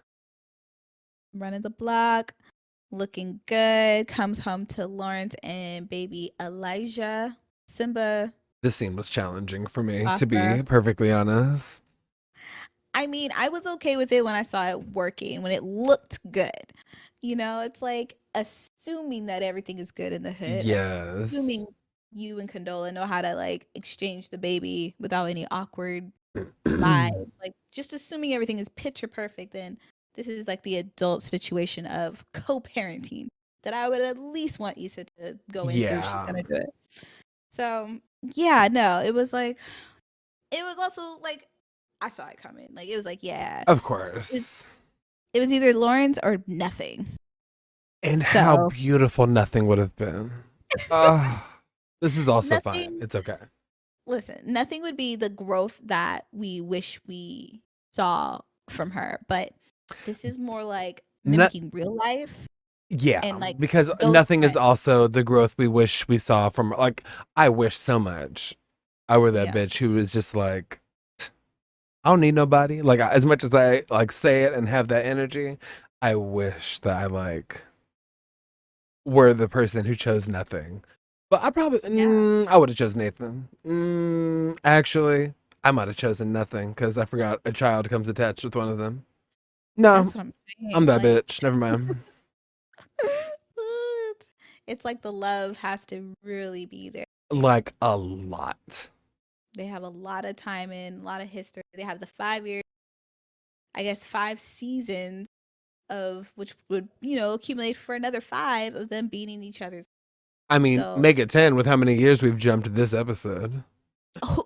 running the block, looking good. Comes home to Lawrence and baby Elijah, Simba, This scene was challenging for me, to be Bafra. perfectly honest. I mean, I was okay with it when I saw it working, when it looked good. You know, it's like assuming that everything is good in the hood, Yes. assuming you and Condola know how to like exchange the baby without any awkward vibes. Like just assuming everything is picture perfect, then this is like the adult situation of co-parenting that I would at least want Issa to go into if she's Yeah, gonna do it. So yeah, no, it was like it was also like I saw it coming. Like it was like, yeah, of it, course. it was either Lawrence or nothing. And how So beautiful nothing would have been. Ah, this is also fine. nothing It's okay. listen, nothing would be the growth that we wish we saw from her, but this is more like No, mimicking real life yeah, and like because those nothing is friends. also the growth we wish we saw from, like, I wish so much I were that Yeah. bitch who was just like, I don't need nobody. Like, as much as I like say it and have that energy, I wish that I like were the person who chose nothing. But Yeah. I would have chosen Nathan. Actually, I might have chosen nothing because I forgot a child comes attached with one of them. No, That's what I'm I'm saying. that Like bitch. Never mind. it's like the love has to really be there. Like a lot. They have a lot of time in, a lot of history. They have the 5 years, I guess 5 seasons of which would, accumulate for another five of them beating each other's. I mean, So make it 10 with how many years we've jumped this episode. oh,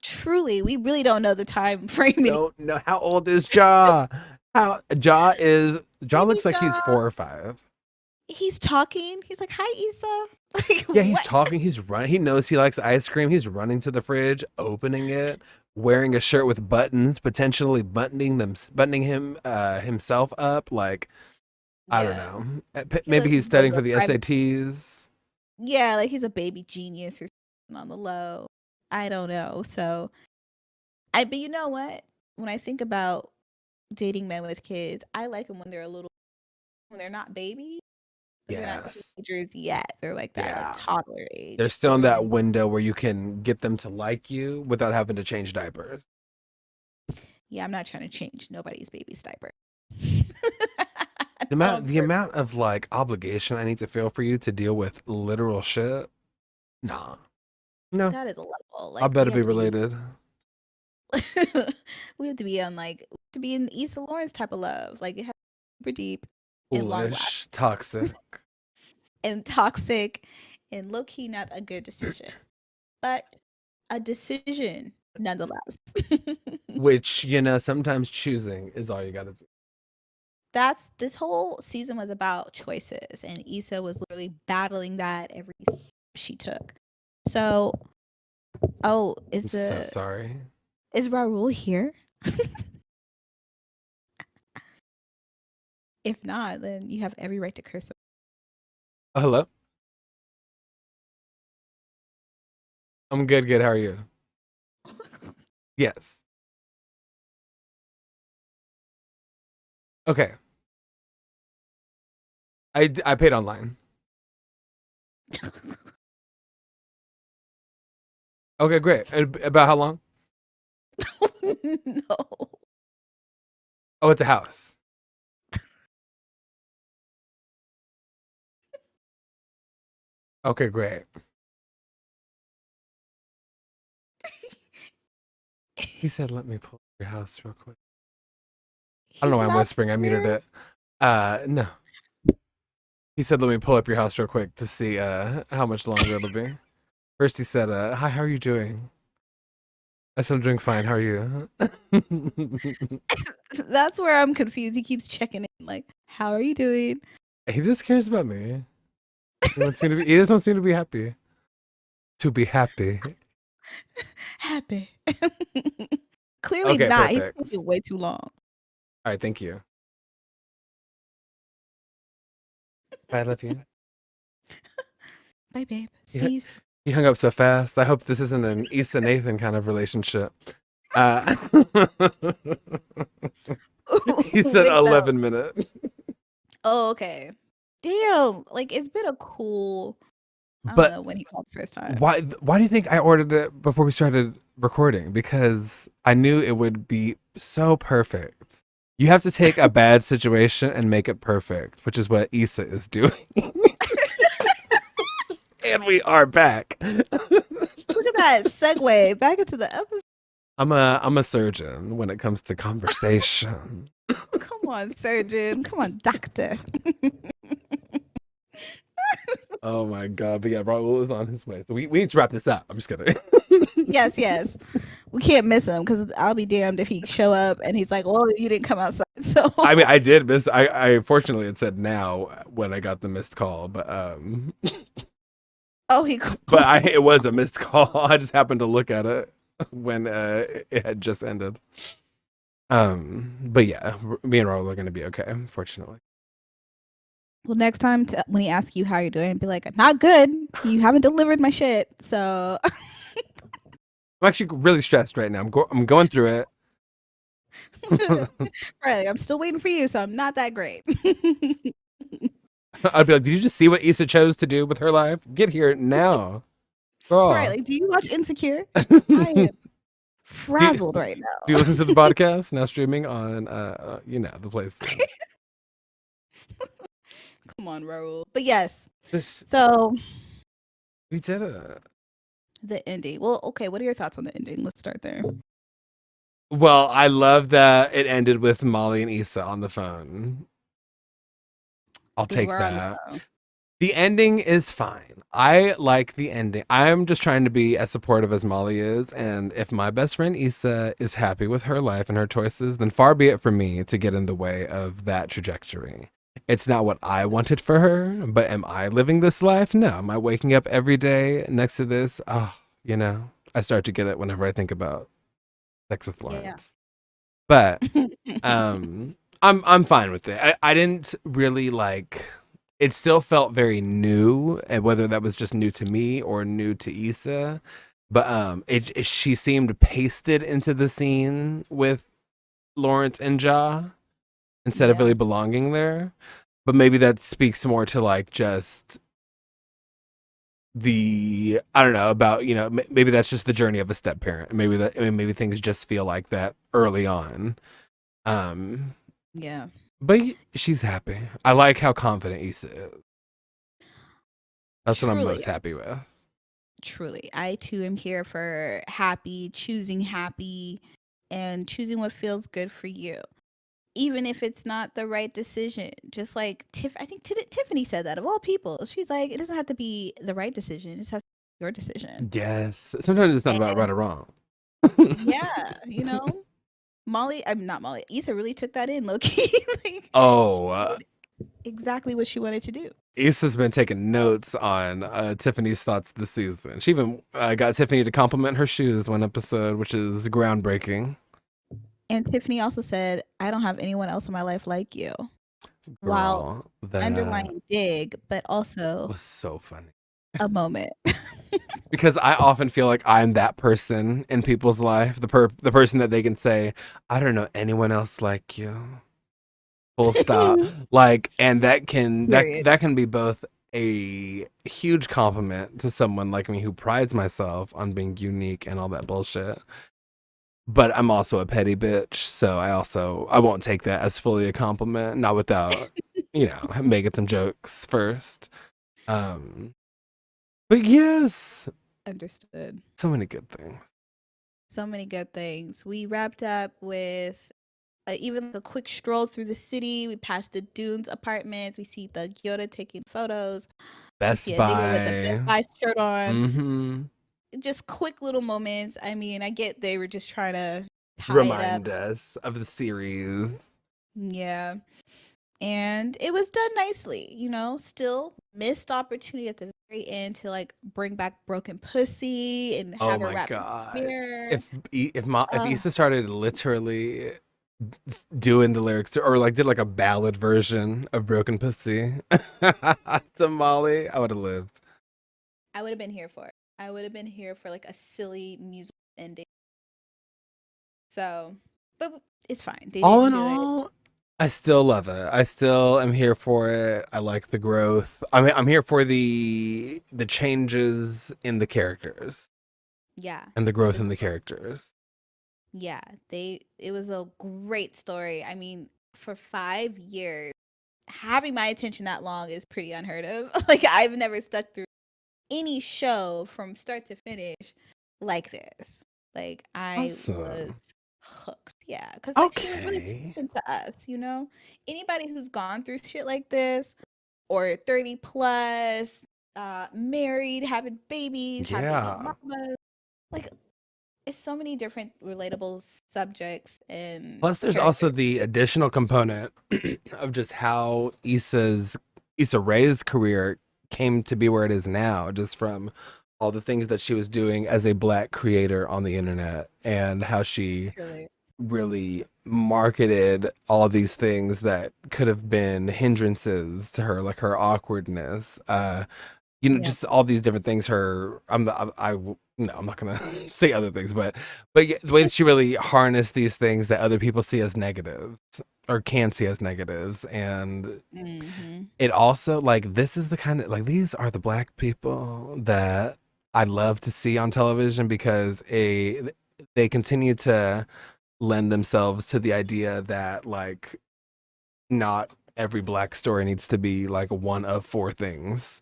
truly, we really don't know the time frame anymore. Don't know how old is Jaw. Jaw Baby looks like he's John, 4 or 5. he's talking. He's like, "Hi, Issa." Like Yeah, he's what? talking. He's running. He knows he likes ice cream. He's running to the fridge, opening it, wearing a shirt with buttons, potentially buttoning him himself up. Like I don't Yeah, know. he Maybe looks he's as though studying the for the private. SATs. Yeah, like he's a baby genius or something on the low. I don't know. So but you know what? When I think about dating men with kids, I like them when they're a little, when they're not babies, but they're not Yes. teenagers yet. They're like that, like Yeah. toddler They're age. still in So that then, window where you can get them to like you without having to change diapers. yeah, I'm not trying to change nobody's baby's diaper. The On amount the purpose. amount of like obligation I need to feel for you to deal with literal shit. Nah. No, that is a level. I Like we better have be to be related. we have to be on like to be in Issa Lawrence type of love. Like it has to be super deep and long lasting Foolish, toxic. and toxic and low key not a good decision. But a decision nonetheless. Which, sometimes choosing is all you gotta do. That's this whole season was about choices and Issa was literally battling that every step she took. So, oh, I'm so sorry. is Raul here? If not, then you have every right to curse him. Oh, hello? I'm good, good. How are you? Yes. Okay. I paid online. Okay, great. About how long? No. Oh, it's a house. Okay, great. He said, let me pull your house real quick. I don't know He's why I'm not whispering. I muted here. it. No. He said, let me pull up your house real quick to see how much longer it'll be. First, he said, hi, how are you doing? I said, I'm doing fine. How are you? That's where I'm confused. He keeps checking in, like, how are you doing? He just cares about me. He just wants me to be happy. To be happy. Happy. Clearly Okay, not. He's perfect. taking way too long. All right, thank you. Bye, I love you. Bye, babe. He, See you soon. he hung up so fast. I hope this isn't an Issa Nathan kind of relationship. Uh, he said Wait, no. 11 minute. Oh, okay. Damn. Like, it's been a cool, I don't But know when he called the first time. why do you think I ordered it before we started recording? Because I knew it would be so perfect. You have to take a bad situation and make it perfect, which is what Issa is doing. And we are back. Look at that segue back into the episode. I'm a surgeon when it comes to conversation. Come on, surgeon. Come on, doctor. Oh my god, but yeah, Raul is on his way. So we need to wrap this up. I'm just kidding. Yes, yes. We can't miss him because I'll be damned if he show up and he's like, "Well, you didn't come outside." So, I mean, I did miss. I fortunately it said now when I got the missed call, but oh, he it was a missed call. I just happened to look at it when it had just ended. But yeah, me and Raul are gonna be okay. Fortunately, Well, next time when he asks you how you're doing, be like, "Not good. You haven't delivered my shit." So, I'm actually really stressed right now. I'm going through it. right, I'm still waiting for you, so I'm not that great. I'd be like, did you just see what Issa chose to do with her life? Get here now, Right, girl. like, do you watch Insecure? I do, am you, frazzled right do you now. listen to the podcast now streaming on the place? Come on, Raul. But yes, This so we did it. the ending. Well, okay, what are your thoughts on the ending? Let's start there. Well, I love that it ended with Molly and Issa on the phone. I'll They take were on the that. phone. The ending is fine. I like the ending. I'm just trying to be as supportive as Molly is, and if my best friend Issa is happy with her life and her choices, then far be it for me to get in the way of that trajectory. It's not what I wanted for her, but am I living this life? No. Am I waking up every day next to this? Oh, I start to get it whenever I think about sex with Yeah. Lawrence. But I'm fine with it. I didn't really like it still felt very new, and whether that was just new to me or new to Issa. But she seemed pasted into the scene with Lawrence and Ja instead of Yeah. really belonging there. But maybe that speaks more to like just the I don't know about maybe that's just the journey of a step parent. Maybe things just feel like that early on. Um, Yeah. but she's happy. I like how confident Issa is. That's what I'm Truly. most happy with. Truly, I too am here for happy, and choosing what feels good for you, even if it's not the right decision. Just like I think Tiffany said that of all people. She's like, it doesn't have to be the right decision; it just has to be your decision. Yes. Sometimes it's not about right And or wrong. yeah, I'm not Molly. Issa really took that in, low key. Like she Oh, did exactly what she wanted to do. Issa's been taking notes on Tiffany's thoughts this season. She even got Tiffany to compliment her shoes one episode, which is groundbreaking. And Tiffany also said, "I don't have anyone else in my life like you," while Girl, that underlying dig, but also was so funny. a moment. Because I often feel like I'm that person in people's life, the person that they can say, "I don't know anyone else like you." Full stop. Like, and Period. that can be both a huge compliment to someone like me who prides myself on being unique and all that bullshit. But I'm also a petty bitch, so I won't take that as fully a compliment, not without, making some jokes first. Um, but yes, Understood. so many good things. So many good things. We wrapped up with even a quick stroll through the city. We passed the Dunes apartments. We see the Gyoda taking photos. We see Best a nigga with the Best Buy. Buy shirt on. Mm-hmm. Just quick little moments. I mean, I get they were just trying to tie it up. Remind us of the series. Yeah. And it was done nicely, still missed opportunity at the very end to like bring back Broken Pussy and Oh have her my wrapped in god. mirror. If Uh, Issa started literally doing the lyrics or like did like a ballad version of Broken Pussy to Molly, I would have lived. I would have been here for it. I would have been here for like a silly musical ending. So, but it's fine. They All didn't in do it. all, I still love it. I still am here for it. I like the growth. I mean, I'm here for the changes in the characters Yeah. and the growth The in the growth. characters. Yeah. It was a great story. I mean, for 5 years, having my attention that long is pretty unheard of. Like I've never stuck through any show from start to finish like this. Like I was Awesome. hooked. Yeah, cuz like she was really Okay. speaking to us, you know? Anybody who's gone through shit like this or 30 plus, married, having babies, have baby Yeah. mamas, like it's so many different relatable subjects and Plus, there's also characters. the additional component of just how Issa Rae's career came to be where it is now, just from all the things that she was doing as a black creator on the internet, and how she Truly. really marketed all these things that could have been hindrances to her, like her awkwardness, Yep. just all these different things. No, I'm not gonna say other things, but yeah, the way that she really harnessed these things that other people see as negatives or can see as negatives, and Mhm. it also like this is the kind of like these are the black people that I love to see on television because they continue to lend themselves to the idea that like not every black story needs to be like one of four things.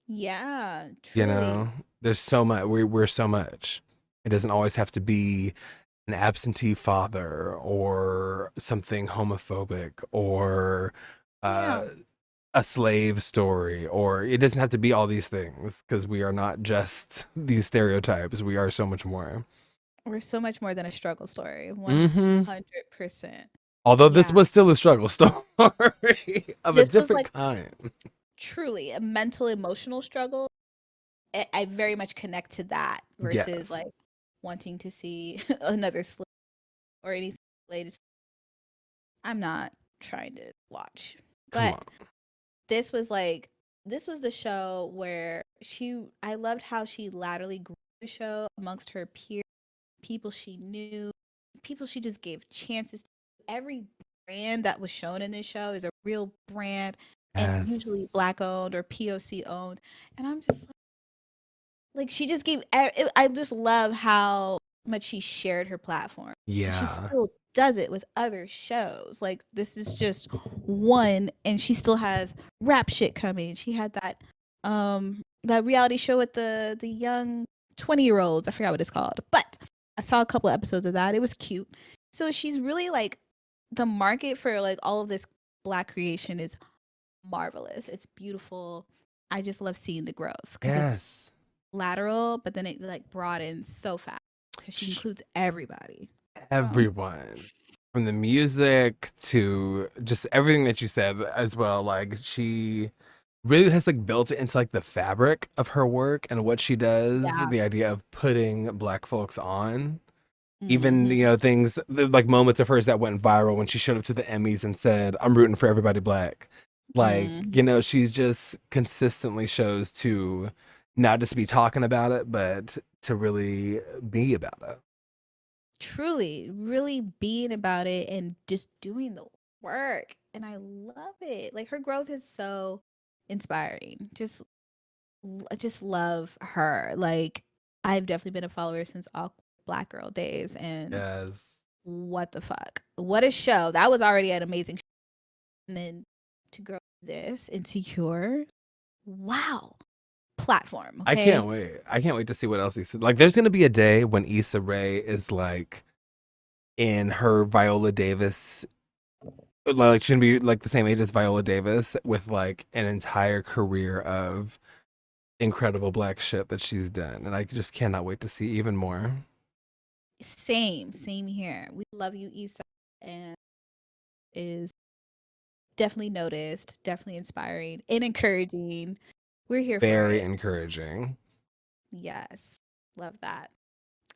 Yeah, You truly. know, there's so much. We're so much. It doesn't always have to be an absentee father or something homophobic or uh, Yeah. a slave story, or it doesn't have to be all these things because we are not just these stereotypes. We are so much more. We're so much more than a struggle story. Hmm. 100%. Although this Yeah. was still a struggle story of a This was different like kind. truly a mental, emotional struggle. I very much connect to that versus Yes. like wanting to see another slip or anything related. I'm not trying to watch. Come But on. this was like, this was the show where I loved how she laterally grew the show amongst her peers, people she knew, people she just gave chances to. Every brand that was shown in this show is a real brand and usually Yes. black owned or POC owned. And I'm just like she just I just love how much she shared her platform. And she Yeah. still does it with other shows. Like this is just one and she still has rap shit coming. She had that that reality show with the young 20-year-olds. I forgot what it's called, but I saw a couple of episodes of that. It was cute. So she's really like the market for like all of this black creation is marvelous. It's beautiful. I just love seeing the growth because it's Yes. lateral, but then it like broadens so fast because she Sh- includes everybody. So Everyone. From the music to just everything that you said as well. Like she really has like built it into like the fabric of her work and what she does, yeah. the idea of putting black folks on. Even, Hmm. things like moments of hers that went viral when she showed up to the Emmys and said, I'm rooting for everybody black. Like, Hmm. she's just consistently shows to not just be talking about it, but to really be about it. Truly, really being about it and just doing the work. And I love it. Like her growth is so inspiring. I just love her. Like I've definitely been a follower since all Black Girl days, and Yes. what the fuck? What a show. That was already an amazing show. And then to grow this Insecure. Wow. Platform, I can't okay? wait. I can't wait to see what else he's like. There's gonna be a day when Issa Rae is like in her Viola Davis, like she's gonna be like the same age as Viola Davis with like an entire career of incredible black shit that she's done, and I just cannot wait to see even more. Same here. We love you, Issa, and is definitely noticed, definitely inspiring and encouraging. We're here for Very it. encouraging. Yes. Love that.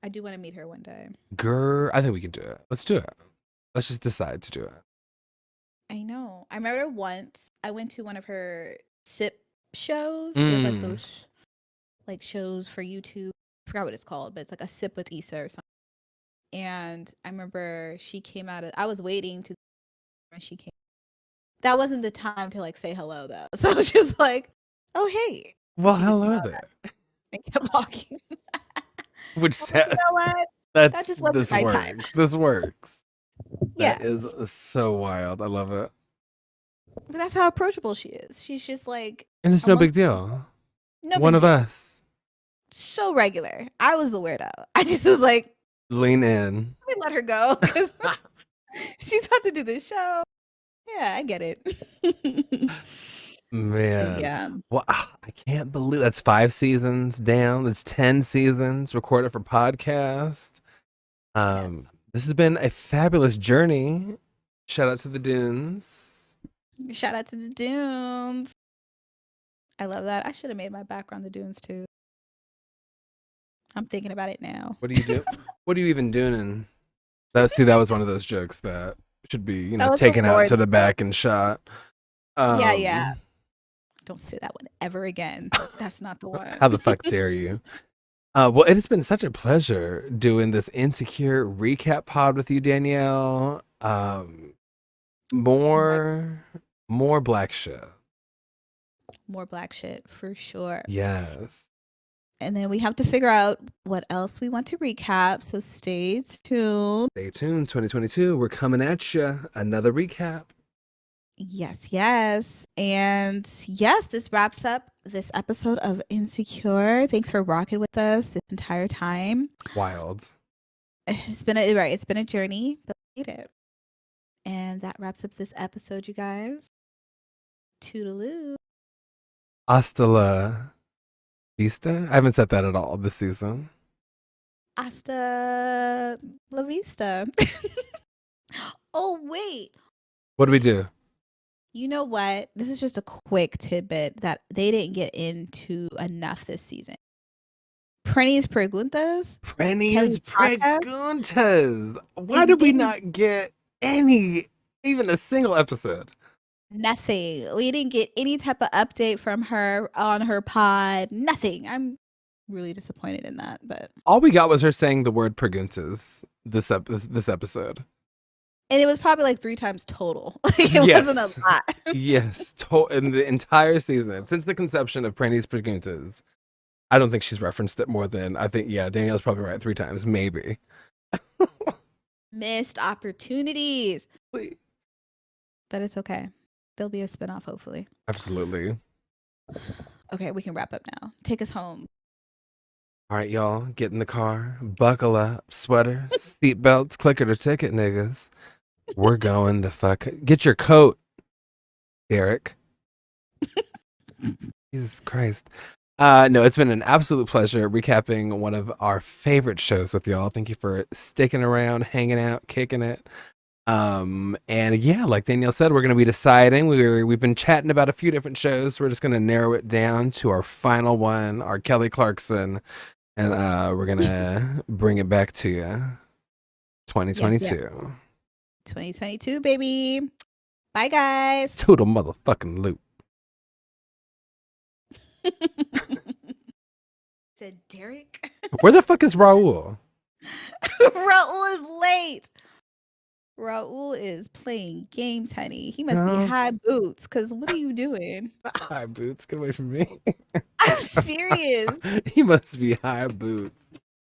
I do want to meet her one day. Grr, I think we can do it. Let's do it. Let's just decide to do it. I know. I remember once I went to one of her sip shows. She has like Mm. those like shows for YouTube. I forgot what it's called, but it's like a sip with Issa or something. And I remember she came out of I was waiting to when she came. That wasn't the time to like say hello though. So I was just like, oh hey. And Well, she just hello smiled there. and kept walking. Which I'm like, you know what? That that's just wasn't this my time. works. This works. Yeah. That is so wild. I love it. But that's how approachable she is. She's just like And it's no big amongst deal. no One big of deal. us. So regular. I was the weirdo. I just was like, Lean in. let me let her go because she's about to do this show. Yeah, I get it. But Man. yeah. Well, I can't believe that's 5 seasons down. That's 10 seasons recorded for podcast. Yes. This has been a fabulous journey. Shout out to the Dunes. Shout out to the Dunes. I love that. I should have made my background the Dunes too. I'm thinking about it now. What do you do? What are you even doing? That was one of those jokes that should be, That was a taken out to Lord's the joke. back and shot. Yeah, yeah. Um, Don't say that one ever again. That's not the one. how the fuck dare you? Well, it has been such a pleasure doing this insecure recap pod with you, Danielle. Like More black shit. more black shit for sure. Yes. And then we have to figure out what else we want to recap. So stay tuned. Stay tuned. 2022. We're coming at you. Another recap. Yes, yes. And yes, this wraps up this episode of Insecure. Thanks for rocking with us this entire time. Wild. It's been a journey, but we made it. And that wraps up this episode, you guys. Toodaloo. Hasta la vista. I haven't said that at all this season. Hasta la vista. Oh, wait. What do we do? You know what? This is just a quick tidbit that they didn't get into enough this season. Prenny's Preguntas, Prenny's Kelly's podcast, Preguntas. Why it did we didn't not get any, even a single episode? nothing. We didn't get any type of update from her on her pod. Nothing. I'm really disappointed in that, but All we got was her saying the word Preguntas this episode. and it was probably like 3 times total. Like it wasn't a Yes. lot. Yes. In the entire season, since the conception of Prenny's Preguntas, I don't think she's referenced it more than, I think, yeah, Danielle's probably right, 3 times, maybe. Missed opportunities. Please. But it's okay. There'll be a spinoff, hopefully. Absolutely. Okay, we can wrap up now. Take us home. All right, y'all, get in the car, buckle up, sweaters, seatbelts, click it or ticket, niggas. We're going the fuck. Get your coat, Derek. Jesus Christ. No, it's been an absolute pleasure recapping one of our favorite shows with y'all. Thank you for sticking around, hanging out, kicking it. And yeah, like Danielle said, we're gonna be deciding. We've been chatting about a few different shows. We're just gonna narrow it down to our final one, our Kelly Clarkson, and we're gonna bring it back to you. Yes, yes. 2022. 2022, baby. Bye, guys. Total motherfucking loop. Said Derek. Where the fuck is Raul? Raul is late. Raul is playing games, honey. He must be No. high boots. Cause what are you doing? High boots, get away from me. I'm serious. He must be high boots.